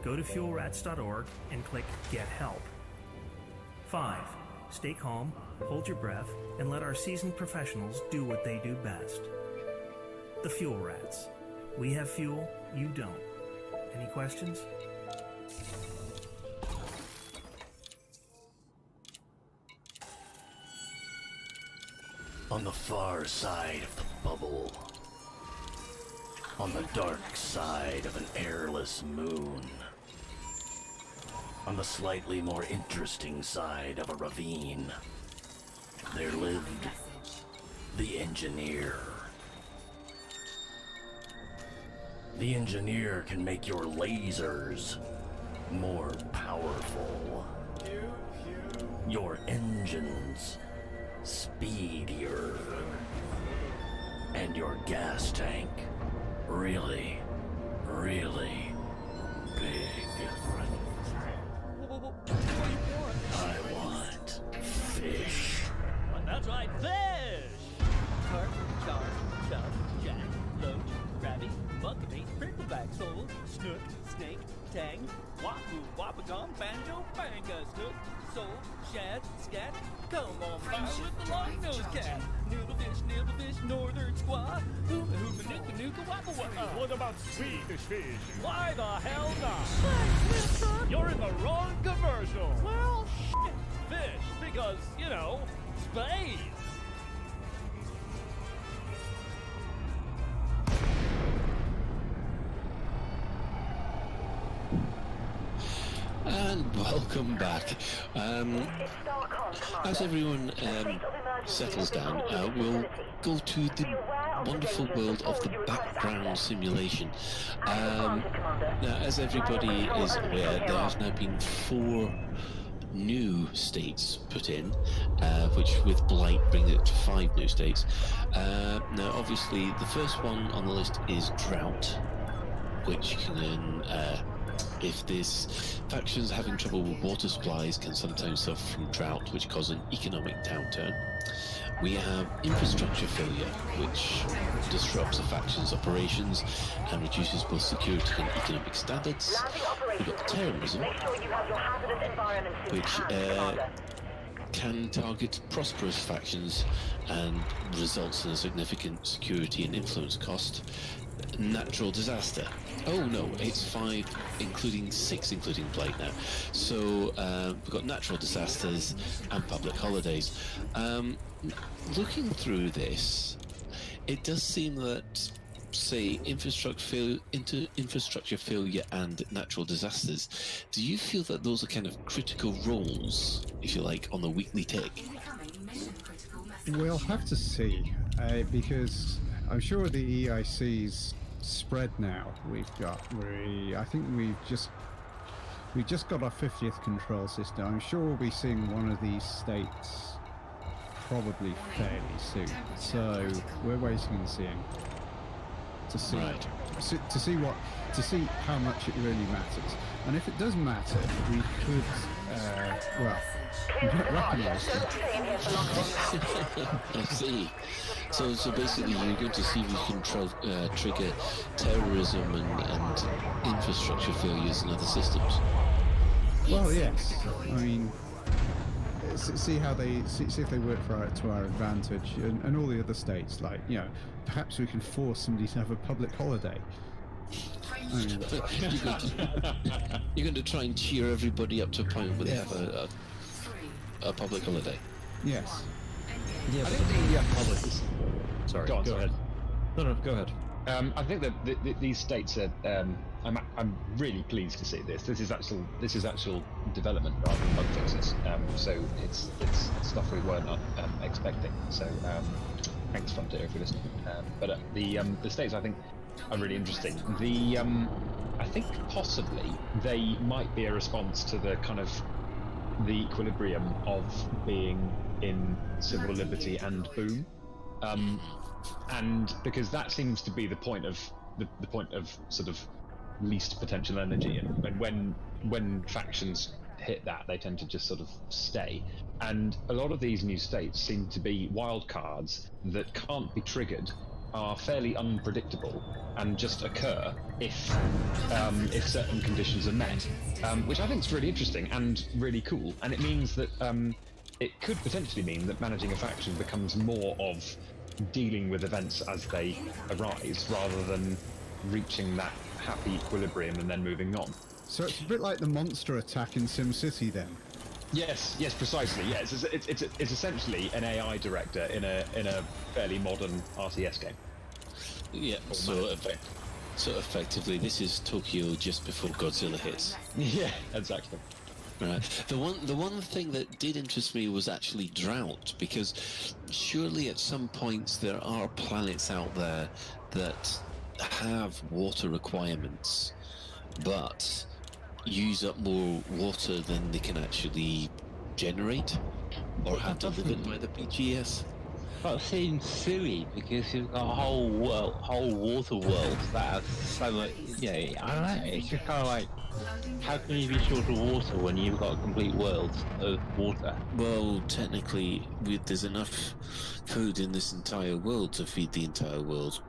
Go to fuelrats.org and click Get Help. 5. Stay calm, hold your breath, and let our seasoned professionals do what they do best. The Fuel Rats. We have fuel, you don't. Any questions? On the far side of the bubble, on the dark side of an airless moon, on the slightly more interesting side of a ravine, there lived the Engineer. The Engineer can make your lasers more powerful, your engines speedier, and your gas tank really, really big. I want fish. That's right, fish! Carp, char, chub, jack, loach, crabby, buckwheat, prickleback, sole, snook, snake, tang, wahoo, wapagong, banjo, banga, snook, sole, shad, scat. Come on, fire with the long-nosed cat. Nibblefish, northern squaw, hoopa hoopa nooka nooka wappa wappa. What about Swedish fish? Why the hell not? You're in the wrong commercial. Well, shit, fish, because, space. Welcome back. As everyone settles down, we'll go to the wonderful world of the background simulation. Now, as everybody is aware, there have now been 4 new states put in, which with Blight bring it to 5 new states. Now, obviously, the first one on the list is Drought, which can, if this factions having trouble with water supplies, can sometimes suffer from drought, which causes an economic downturn. We have infrastructure failure, which disrupts a faction's operations and reduces both security and economic standards. We've got terrorism, which can target prosperous factions and results in a significant security and influence cost. Natural disaster. Oh no, it's 5, including 6, including Blight now. So we've got natural disasters and public holidays. Looking through this, it does seem that, say, infrastructure failure and natural disasters, do you feel that those are kind of critical roles, if you like, on the weekly tick? We'll have to see, because I'm sure the EIC's spread now. I think we've just got our 50th control system. I'm sure we'll be seeing one of these states probably fairly soon. So we're waiting and seeing to see to see how much it really matters. And if it does matter, we could recognise them. I see. So basically, you're going to see if you can trigger terrorism and infrastructure failures in other systems. Well, yes. I mean, see how they see if they work to our advantage, and all the other states. Like, perhaps we can force somebody to have a public holiday. You're going to try and cheer everybody up to a point where they have a public holiday. Yes. Yeah, I think the public. Sorry. Go ahead. No, go ahead. I think that these states are. I'm really pleased to see this. This is actual development rather than bug fixes. So it's stuff we weren't expecting. So thanks, Frontier, if you're listening. But the states, I think, are really interesting. I think possibly they might be a response to the kind of the equilibrium of being in civil liberty and boom, and because that seems to be the point of the point of sort of least potential energy, and when factions hit that, they tend to just sort of stay. And a lot of these new states seem to be wild cards that can't be triggered, are fairly unpredictable, and just occur if certain conditions are met, which I think is really interesting and really cool. And it means that it could potentially mean that managing a faction becomes more of dealing with events as they arise, rather than reaching that happy equilibrium and then moving on. So it's a bit like the monster attack in SimCity, then. Yes, precisely. Yes, it's essentially an AI director in a fairly modern RTS game. Yeah. So effectively, this is Tokyo just before Godzilla hits. Yeah, exactly. Right. The one thing that did interest me was actually drought, because surely at some points there are planets out there that have water requirements, but use up more water than they can actually generate or have delivered by the BGS. Well, it seems silly because you've got a whole water world that has so much. I don't know. It's just kind of like, how can you be short of water when you've got a complete world of water? Well, technically, there's enough food in this entire world to feed the entire world.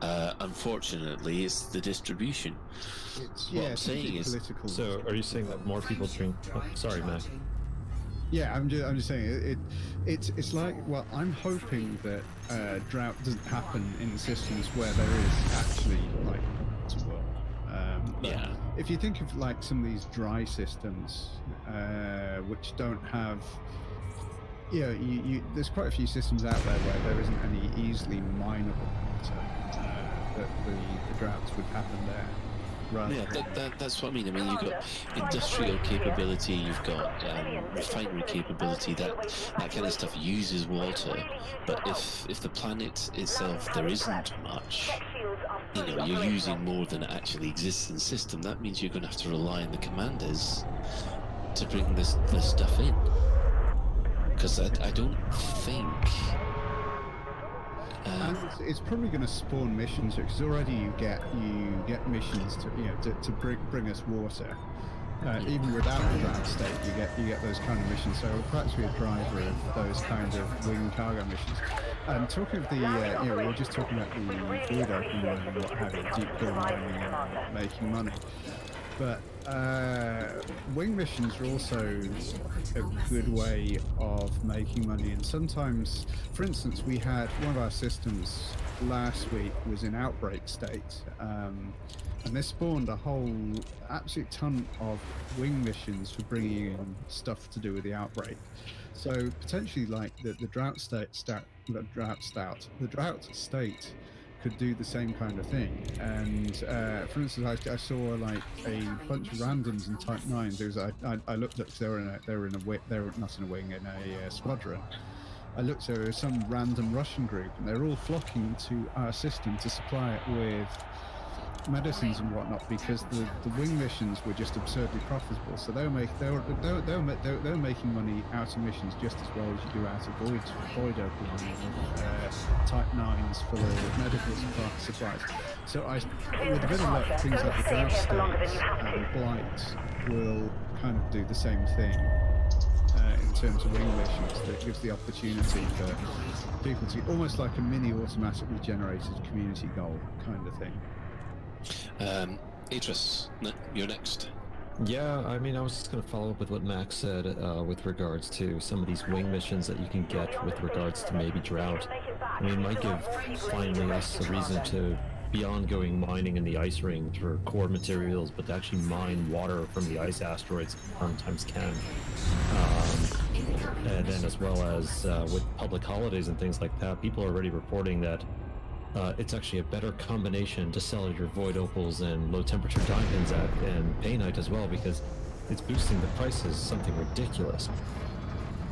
Unfortunately, it's the distribution. What I'm saying is, political. So, are you saying that more people drink? Oh, sorry, Mac. Yeah, I'm just saying it's like, well, I'm hoping that drought doesn't happen in systems where there is actually like water world. yeah. If you think of like some of these dry systems, which don't have, there's quite a few systems out there where there isn't any easily mineable water, that the droughts would happen there. rather Yeah, than that's what I mean. I mean, you've got industrial capability, you've got refinery capability. That kind of stuff uses water. But if the planet itself there isn't much, you're using more than actually exists in the system. That means you're going to have to rely on the commanders to bring this stuff in. Because I don't think. And it's probably going to spawn missions because already you get missions to bring us water. Even without the drought state, you get those kind of missions. So perhaps be a driver of those kind of wing cargo missions. And talking of the, we were just talking about the void open mining and what have you, deep core mining and making money. But wing missions are also a good way of making money, and sometimes, for instance, we had one of our systems last week was in outbreak state, and this spawned a whole absolute ton of wing missions for bringing in stuff to do with the outbreak. So potentially, like the drought state could do the same kind of thing. And for instance, I saw like a bunch of randoms in Type 9s. There was I looked up, they were not in a wing, in a squadron. I looked, there was some random Russian group, and they're all flocking to our system to supply it with medicines and whatnot, because the wing missions were just absurdly profitable. So they were making money out of missions just as well as you do out of void opening Type 9s for the medical supplies. So with a bit of luck, things like the drought states and blight will kind of do the same thing in terms of wing missions. That gives the opportunity for people to almost like a mini automatically generated community goal kind of thing. Idris, you're next. Yeah, I mean, I was just going to follow up with what Max said with regards to some of these wing missions that you can get with regards to maybe drought. I mean, it might give finally us a reason to, beyond going mining in the ice ring for core materials, but to actually mine water from the ice asteroids sometimes can. And then as well as with public holidays and things like that, people are already reporting that it's actually a better combination to sell your void opals and low temperature diamonds at, and painite as well, because it's boosting the prices something ridiculous.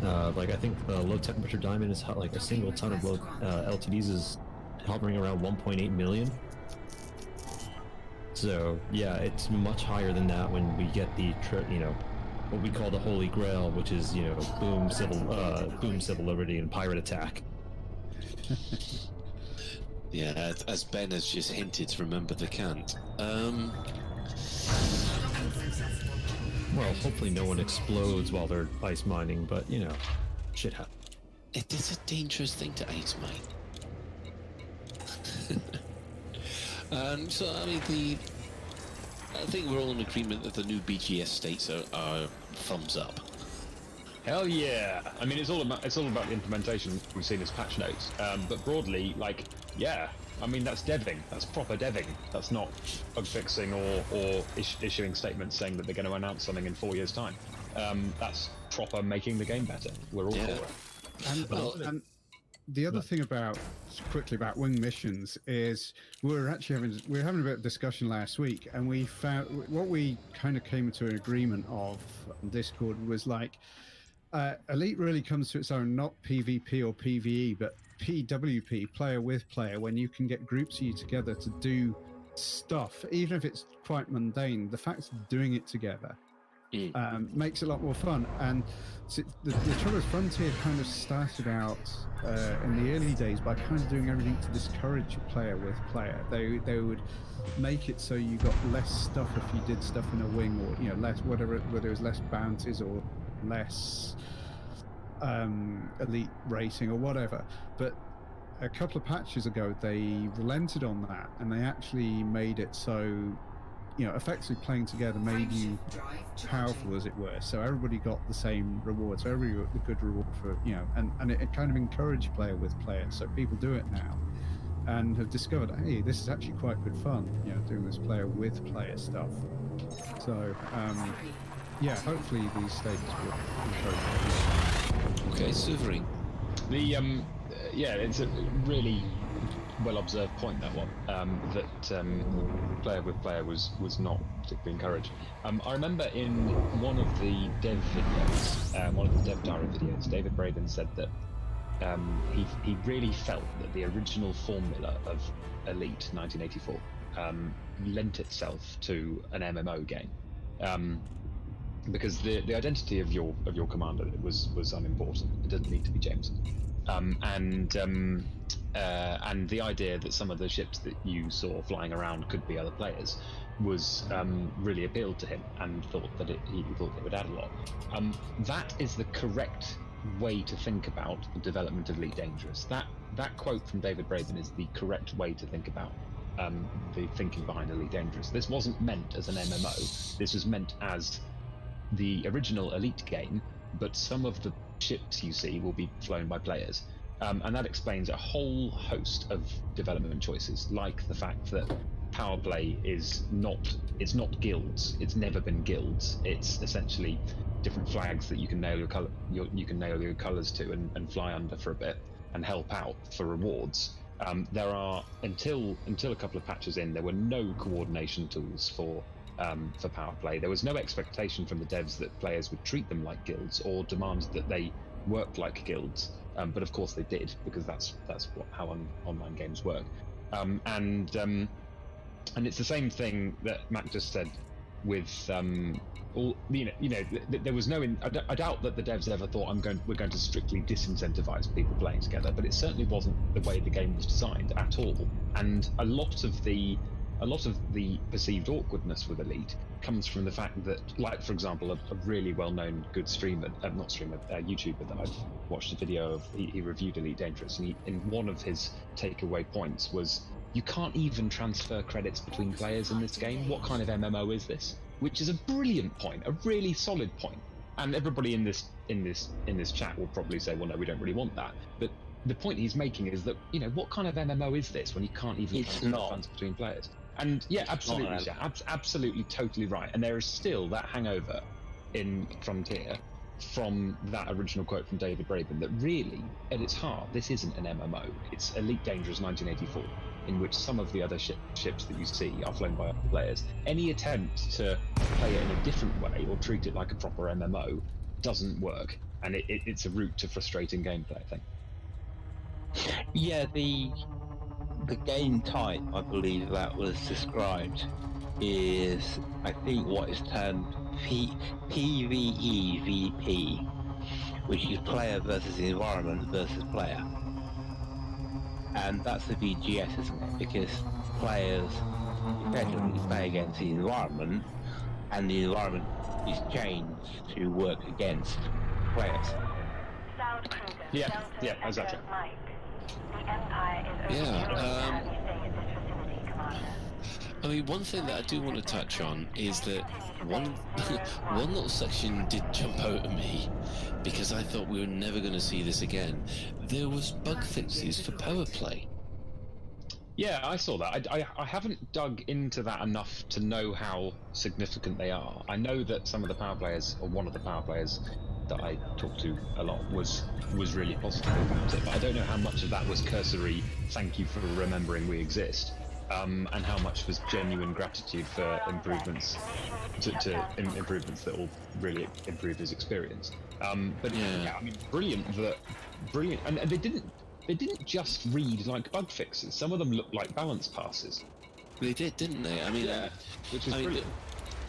Like I think the low temperature diamond is like a single ton of low LTDs is hovering around 1.8 million. So yeah, it's much higher than that when we get the what we call the Holy Grail, which is boom civil liberty and pirate attack. Yeah, as Ben has just hinted, remember the cant. Well, hopefully no one explodes while they're ice mining, but shit happens. It is a dangerous thing to ice mine. So I mean, I think we're all in agreement that the new BGS states are thumbs up. Hell yeah! I mean, it's all about the implementation we've seen as patch notes. But broadly, yeah. I mean, that's deving. That's proper deving. That's not bug fixing or issuing statements saying that they're going to announce something in 4 years' time. That's proper making the game better. We're all for it. And the other thing about wing missions is we're having a bit of discussion last week, and we found what we kind of came to an agreement of on Discord was like. Elite really comes to its own, not PvP or PvE, but PWP, player with player, when you can get groups of you together to do stuff, even if it's quite mundane. The fact of doing it together makes it a lot more fun. And the trouble is, Frontier kind of started out in the early days by kind of doing everything to discourage player with player. They would make it so you got less stuff if you did stuff in a wing, or less whether it was less bounties or less elite rating or whatever. But a couple of patches ago they relented on that, and they actually made it so effectively playing together made you powerful, as it were, so everybody got the same reward, so everybody got the good reward for and it kind of encouraged player with player, so people do it now and have discovered, hey, this is actually quite good fun, doing this player with player stuff. So yeah, hopefully these statements will encourage. Okay, Sovereign. It's a really well-observed point, that one. Player with player was not particularly encouraged. I remember in one of the dev videos, one of the dev diary videos, David Braben said that he really felt that the original formula of Elite 1984 lent itself to an MMO game, because the identity of your commander was unimportant. It doesn't need to be James, and the idea that some of the ships that you saw flying around could be other players was really appealed to him, and thought that he thought it would add a lot. That is the correct way to think about the development of Elite Dangerous. That quote from David Braben is the correct way to think about the thinking behind Elite Dangerous. This wasn't meant as an MMO. This was meant as the original Elite game, but some of the ships you see will be flown by players. And that explains a whole host of development choices, like the fact that power play is not guilds. It's never been guilds. It's essentially different flags that you can nail your colors to and fly under for a bit and help out for rewards. There are, until a couple of patches in, there were no coordination tools for power play. There was no expectation from the devs that players would treat them like guilds or demand that they work like guilds. But of course they did, because that's how online games work. And it's the same thing that Mac just said with there was no. I doubt that the devs ever thought we're going to strictly disincentivize people playing together, but it certainly wasn't the way the game was designed at all. And a lot of the perceived awkwardness with Elite comes from the fact that, like, for example, a really well-known good YouTuber that I've watched a video of, he reviewed Elite Dangerous, and in one of his takeaway points was, you can't even transfer credits between players in this game. What kind of MMO is this? Which is a brilliant point, a really solid point. And everybody in this chat will probably say, well, no, we don't really want that. But the point he's making is that, what kind of MMO is this when you can't even transfer funds between players? And yeah, absolutely, absolutely, totally right. And there is still that hangover in Frontier from that original quote from David Braben, that really, at its heart, this isn't an MMO. It's Elite Dangerous 1984, in which some of the other ships that you see are flown by other players. Any attempt to play it in a different way or treat it like a proper MMO doesn't work, and it's a route to frustrating gameplay, I think. Yeah, the game type, I believe, that was described is, I think, what is termed PvEVP, which is player versus environment versus player. And that's the VGS, isn't it? Because players effectively play against the environment, and the environment is changed to work against players. Yeah, exactly. I mean, one thing that I do want to touch on is that one little section did jump out at me, because I thought we were never going to see this again. There was bug fixes for power play. Yeah, I saw that. I haven't dug into that enough to know how significant they are. I know that some of the power players, or one of the power players that I talked to a lot, was really positive about it, but I don't know how much of that was cursory, thank you for remembering we exist, and how much was genuine gratitude for improvements improvements that will really improve his experience. But yeah, I mean, brilliant, and they didn't just read like bug fixes. Some of them looked like balance passes. They did, didn't they? I mean, yeah, which is brilliant.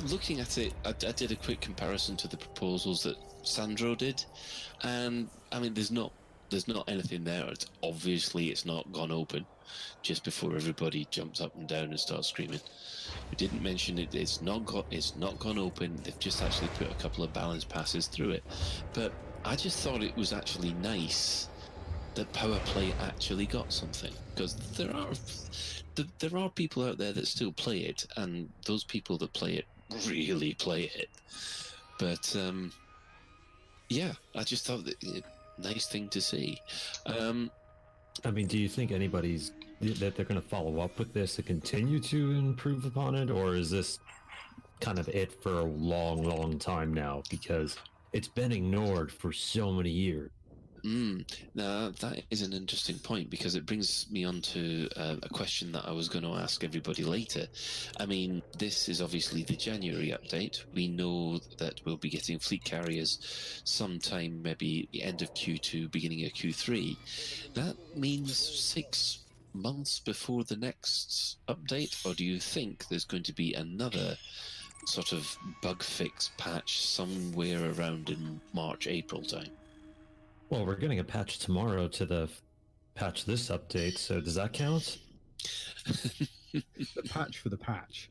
Looking at it, I did a quick comparison to the proposals that Sandro did, and I mean, there's not anything there. It's not gone open just before everybody jumps up and down and starts screaming. We didn't mention it. It's not gone open. They've just actually put a couple of balance passes through it. But I just thought it was actually nice that power play actually got something, because there are people out there that still play it, and those people that play it really play it. But yeah, I just thought that nice thing to see. I mean, do you think that they're going to follow up with this to continue to improve upon it, or is this kind of it for a long, long time now, because it's been ignored for so many years? Now, that is an interesting point because it brings me on to a question that I was going to ask everybody later. I mean, this is obviously the January update. We know that we'll be getting fleet carriers sometime, maybe the end of Q2, beginning of Q3. That means 6 months before the next update, or do you think there's going to be another sort of bug fix patch somewhere around in March, April time? Well, we're getting a patch tomorrow to the patch this update, so does that count? The patch for the patch.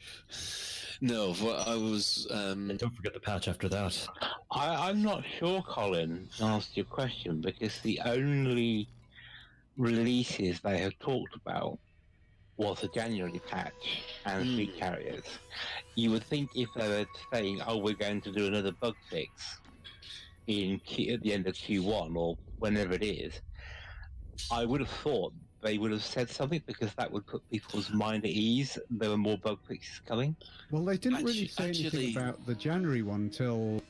No, what I was... And don't forget the patch after that. I'm not sure, Colin, to answer your question, because the only releases they have talked about was the January patch and fleet carriers. You would think if they were saying, "Oh, we're going to do another bug fix at the end of Q1 or whenever it is," I would have thought they would have said something because that would put people's mind at ease. There were more bug fixes coming. Well, they didn't really say anything about the January one until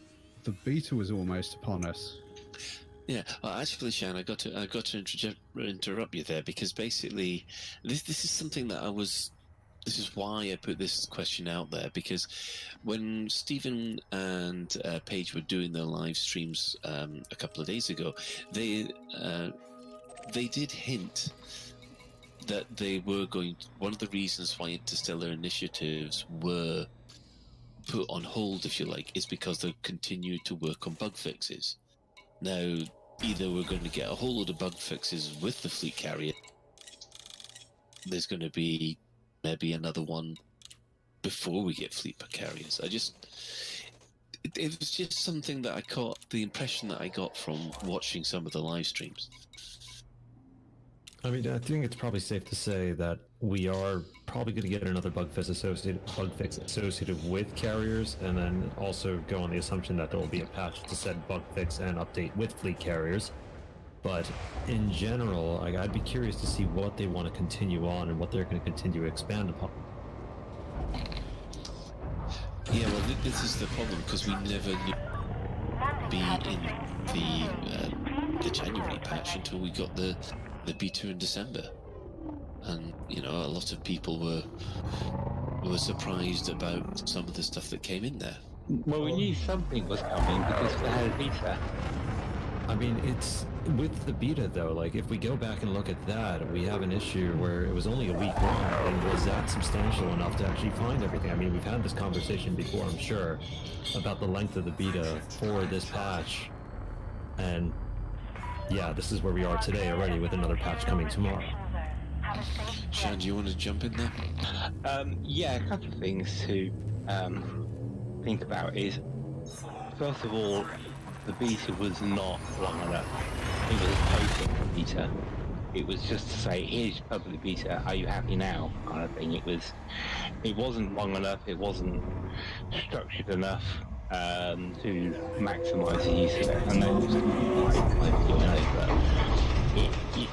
the beta was almost upon us. Yeah, well, actually, Shan, I got to interrupt you there because basically, this is something that this is why I put this question out there, because when Stephen and Paige were doing their live streams a couple of days ago, they did hint that they were going to, one of the reasons why Interstellar initiatives were put on hold, if you like, is because they continued to work on bug fixes. Now, either we're going to get a whole load of bug fixes with the fleet carrier, there's going to be maybe another one before we get fleet carriers. It was just something that I caught, the impression that I got from watching some of the live streams. I mean, I think it's probably safe to say that we are probably going to get another bug fix associated with carriers, and then also go on the assumption that there will be a patch to said bug fix and update with fleet carriers. But in general, I'd be curious to see what they want to continue on and what they're going to continue to expand upon. Yeah, well, this is the problem because we never knew be in the January patch until we got the beta in December, and a lot of people were surprised about some of the stuff that came in there. Well, we knew something was coming because they had a beta. I mean, it's with the beta though, like if we go back and look at that, we have an issue where it was only a week long, and was that substantial enough to actually find everything? I mean, we've had this conversation before, I'm sure, about the length of the beta for this patch, and yeah, this is where we are today already with another patch coming tomorrow. Shan, do you want to jump in there? Yeah, a couple of things to think about is, first of all, the beta was not long enough. It was a public beta. It was just to say, here's your public beta, are you happy now? Kind of thing. It wasn't long enough, it wasn't structured enough to maximise the use of it. And then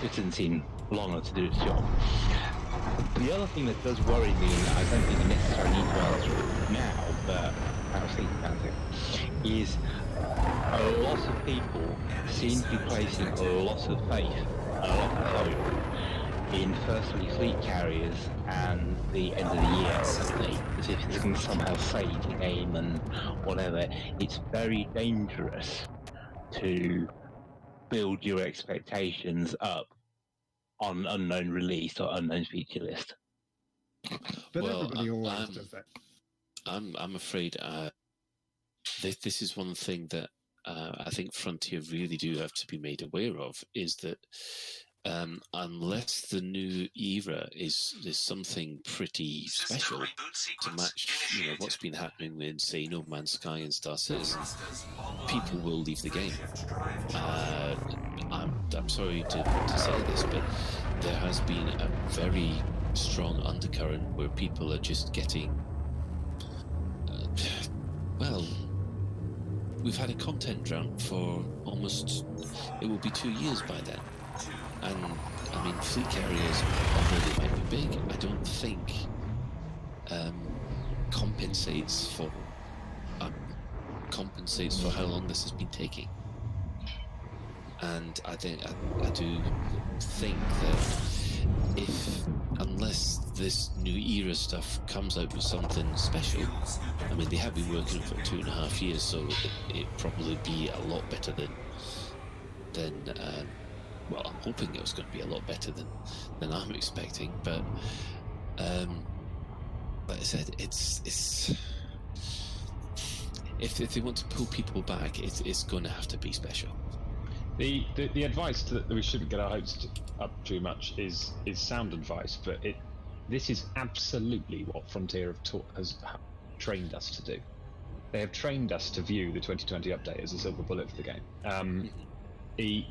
it didn't seem long enough to do its job. The other thing that does worry me, and I don't think I necessarily need to answer it now, but I was thinking about it, is a lot of people seem to be placing a lot of faith and a lot of hope in firstly fleet carriers and the end of the year update, as if it's going to somehow save the game and whatever. It's very dangerous to build your expectations up on unknown release or unknown feature list. But everybody always does that. I'm afraid this is one thing that I think Frontier really do have to be made aware of, is that unless the new era is something pretty special to match what's been happening in, say, No Man's Sky and Star Citizen, people will leave the game. I'm sorry to say this, but there has been a very strong undercurrent where people are just getting well, we've had a content drought for almost, it will be 2 years by then. And, I mean, fleet carriers, although they might be big, I don't think compensates for how long this has been taking. And I do think that unless this new era stuff comes out with something special, I mean, they have been working for 2.5 years, so it probably be a lot better than well, I'm hoping it was going to be a lot better than I'm expecting, but like I said, it's if they want to pull people back, it's going to have to be special. The advice that we shouldn't get our hopes up too much is sound advice, but this is absolutely what Frontier has trained us to do. They have trained us to view the 2020 update as a silver bullet for the game.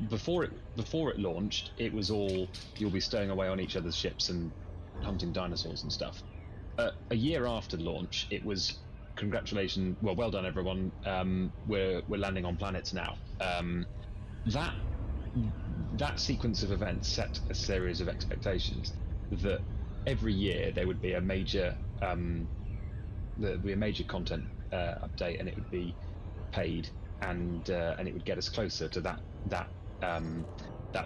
Before it launched, it was all you'll be stowing away on each other's ships and hunting dinosaurs and stuff. A year after launch, it was congratulations, well done everyone. We're landing on planets now. That sequence of events set a series of expectations that every year there would be a major content update, and it would be paid, and it would get us closer to that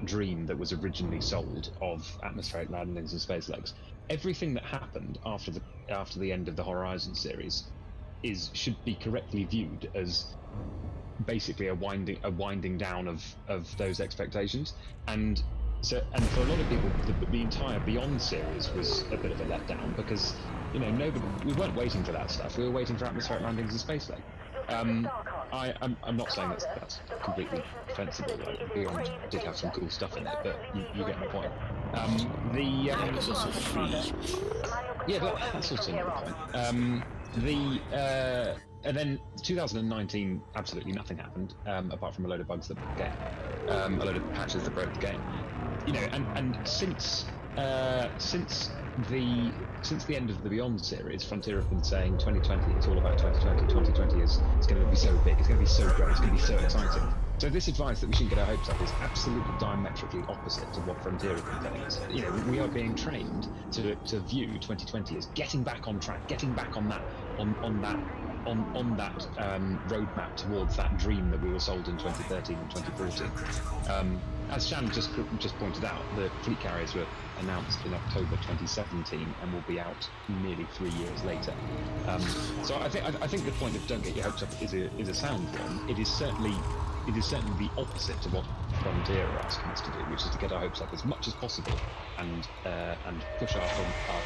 dream that was originally sold of atmospheric landings and space legs. Everything that happened after the end of the Horizon series should be correctly viewed as basically a winding down of those expectations, and for a lot of people, the entire Beyond series was a bit of a letdown because we weren't waiting for that stuff. We were waiting for atmospheric landings and space leg. I'm not saying that's completely defensible. Like, Beyond did have some cool stuff in it, but you get my point. It's also free. Yeah, but that's also my point. And then 2019, absolutely nothing happened, apart from a load of bugs that broke the game, a load of patches that broke the game. And since the end of the Beyond series, Frontier have been saying 2020, it's all about 2020. 2020 is going to be so big, it's going to be so great, it's going to be so exciting. So this advice that we shouldn't get our hopes up is absolutely diametrically opposite to what Frontier have been telling us. We are being trained to view 2020 as getting back on track, getting back on that roadmap towards that dream that we were sold in 2013 and 2014. As Shan just pointed out, the fleet carriers were announced in October 2017 and will be out nearly 3 years later. So I think the point of don't get your hopes up is a sound one. It is certainly the opposite to what Frontier are asking us to do, which is to get our hopes up as much as possible and push our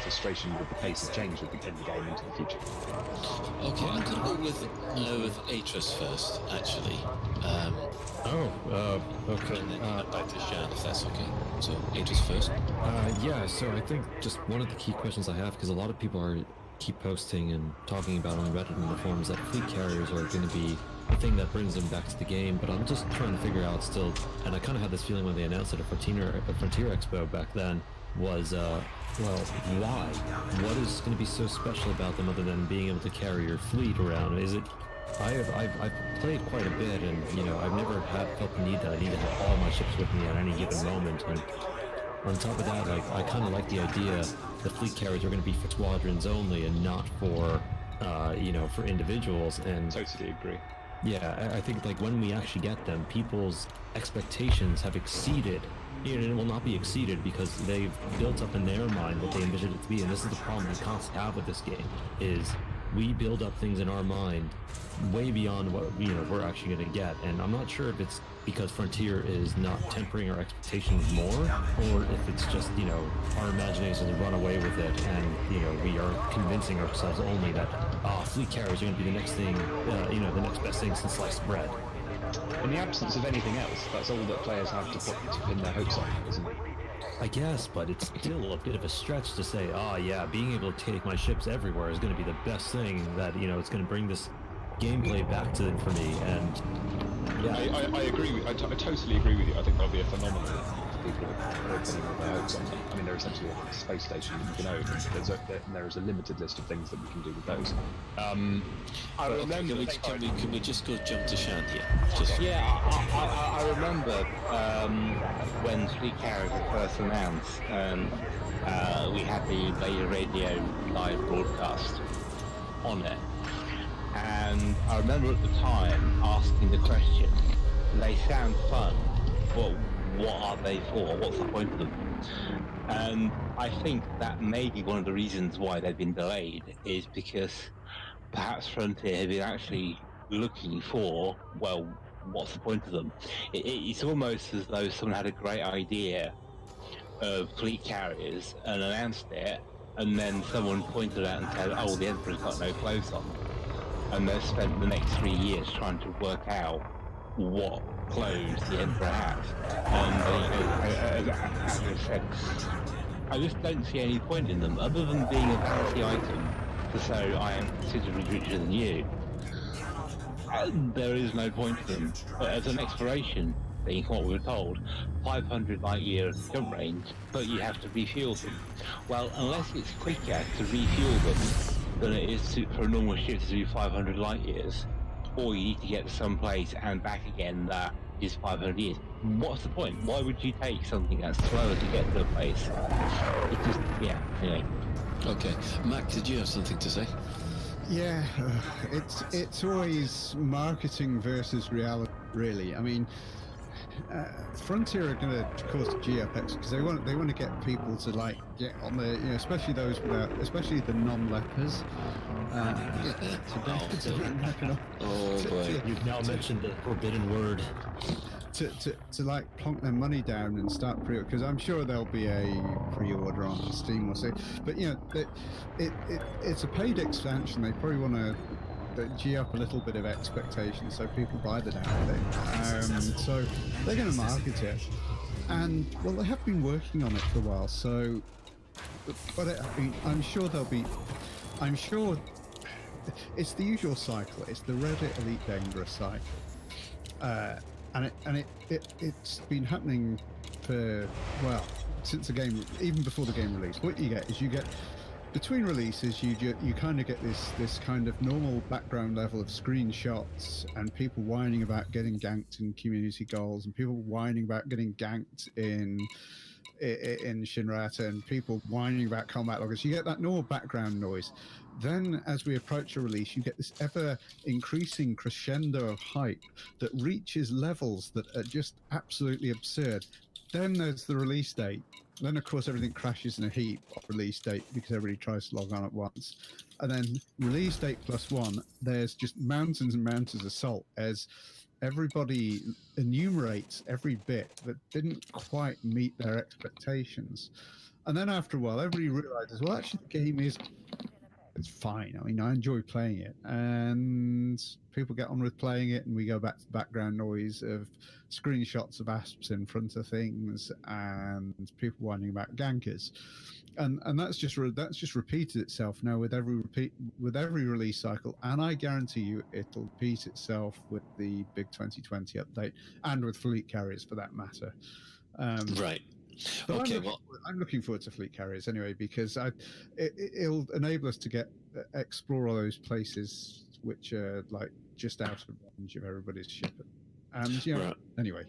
frustration with the pace of change with the game into the future. Okay, I'm going to go with Atris first, actually. Okay. And then back to Shan, if that's okay. So, Atris first. Yeah, so I think just one of the key questions I have, because a lot of people keep posting and talking about on Reddit and the forums that fleet carriers are going to be the thing that brings them back to the game, but I'm just trying to figure out still, and I kind of had this feeling when they announced it at Frontier Expo back then, was, why? What is going to be so special about them other than being able to carry your fleet around? Is it... I've played quite a bit, and I've never felt the need that I need to have all my ships with me at any given moment. And on top of that, I kind of like the idea the fleet carriers are going to be for squadrons only and not for for individuals. And totally agree. Yeah, I think when we actually get them, people's expectations have exceeded. It will not be exceeded because they've built up in their mind what they envisioned it to be, and this is the problem we constantly have with this game: is we build up things in our mind way beyond what we're actually going to get. And I'm not sure if it's because Frontier is not tempering our expectations more, or if it's just our imaginations run away with it, and we are convincing ourselves only that fleet carriers are going to be the next thing, the next best thing since sliced bread. In the absence of anything else, that's all that players have to pin their hopes on, isn't it? I guess, but it's still a bit of a stretch to say, being able to take my ships everywhere is going to be the best thing that, it's going to bring this gameplay back to for me. And yeah, I agree. I totally agree with you. I think that'll be a phenomenon for people who are pinning all their hopes on them. I mean, they're essentially a space station, there is a limited list of things that we can do with those. I remember. Can we just go jump to Shan here? I remember when fleet carriers were first announced, we had the Beta Radio live broadcast on it. And I remember at the time asking the question, they sound fun, well, what are they for? What's the point of them? And I think that may be one of the reasons why they've been delayed, is because perhaps Frontier have been actually looking for, well, what's the point of them? It's almost as though someone had a great idea of fleet carriers and announced it, and then someone pointed out and said, oh, the Emperor's got no clothes on. And they've spent the next 3 years trying to work out what clothes the Emperor has. And as I said, I just don't see any point in them, other than being a fancy item to say I am considerably richer than you. There is no point to them. But as an exploration thing, what we were told, 500 light-year jump range, but you have to refuel them. Well, unless it's quicker to refuel them than it is for a normal ship to do 500 light years, or you need to get to some place and back again that is 500 years. What's the point? Why would you take something that's slower to get to a place? It's just, yeah, anyway. Okay. Mac, did you have something to say? Yeah, it's always marketing versus reality, really. I mean, Frontier are going to cause GFX because they want to get people to like get on the, you know, especially those without, especially the non-lepers. Oh boy! You've now mentioned the forbidden word. To like plonk their money down and start pre-order, because I'm sure there'll be a pre-order on Steam or so. But you know, it's a paid expansion. They probably want to G up a little bit of expectation so people buy the damn thing. So they're going to market it, and well, they have been working on it for a while. So, but I mean, I'm sure it's the usual cycle. It's the Reddit Elite Dangerous cycle. And it's been happening for, well, since the game, even before the game release. What you get is between releases, you kind of get this kind of normal background level of screenshots and people whining about getting ganked in community goals, and people whining about getting ganked in Shinrata, and people whining about combat loggers. You get that normal background noise. Then, as we approach a release, you get this ever-increasing crescendo of hype that reaches levels that are just absolutely absurd. Then there's the release date. Then, of course, everything crashes in a heap on release date because everybody tries to log on at once. And then release date +1, there's just mountains and mountains of salt as everybody enumerates every bit that didn't quite meet their expectations. And then after a while, everybody realizes, well, actually, the game it's fine. I mean, I enjoy playing it, and people get on with playing it, and we go back to the background noise of screenshots of asps in front of things and people whining about gankers, and that's just repeated itself now with every release cycle, and I guarantee you it'll repeat itself with the big 2020 update and with fleet carriers for that matter. Right. But Okay, I'm looking forward to fleet carriers anyway, because it'll enable us to explore all those places which are like just out of range of everybody's ship. And you know, anyway.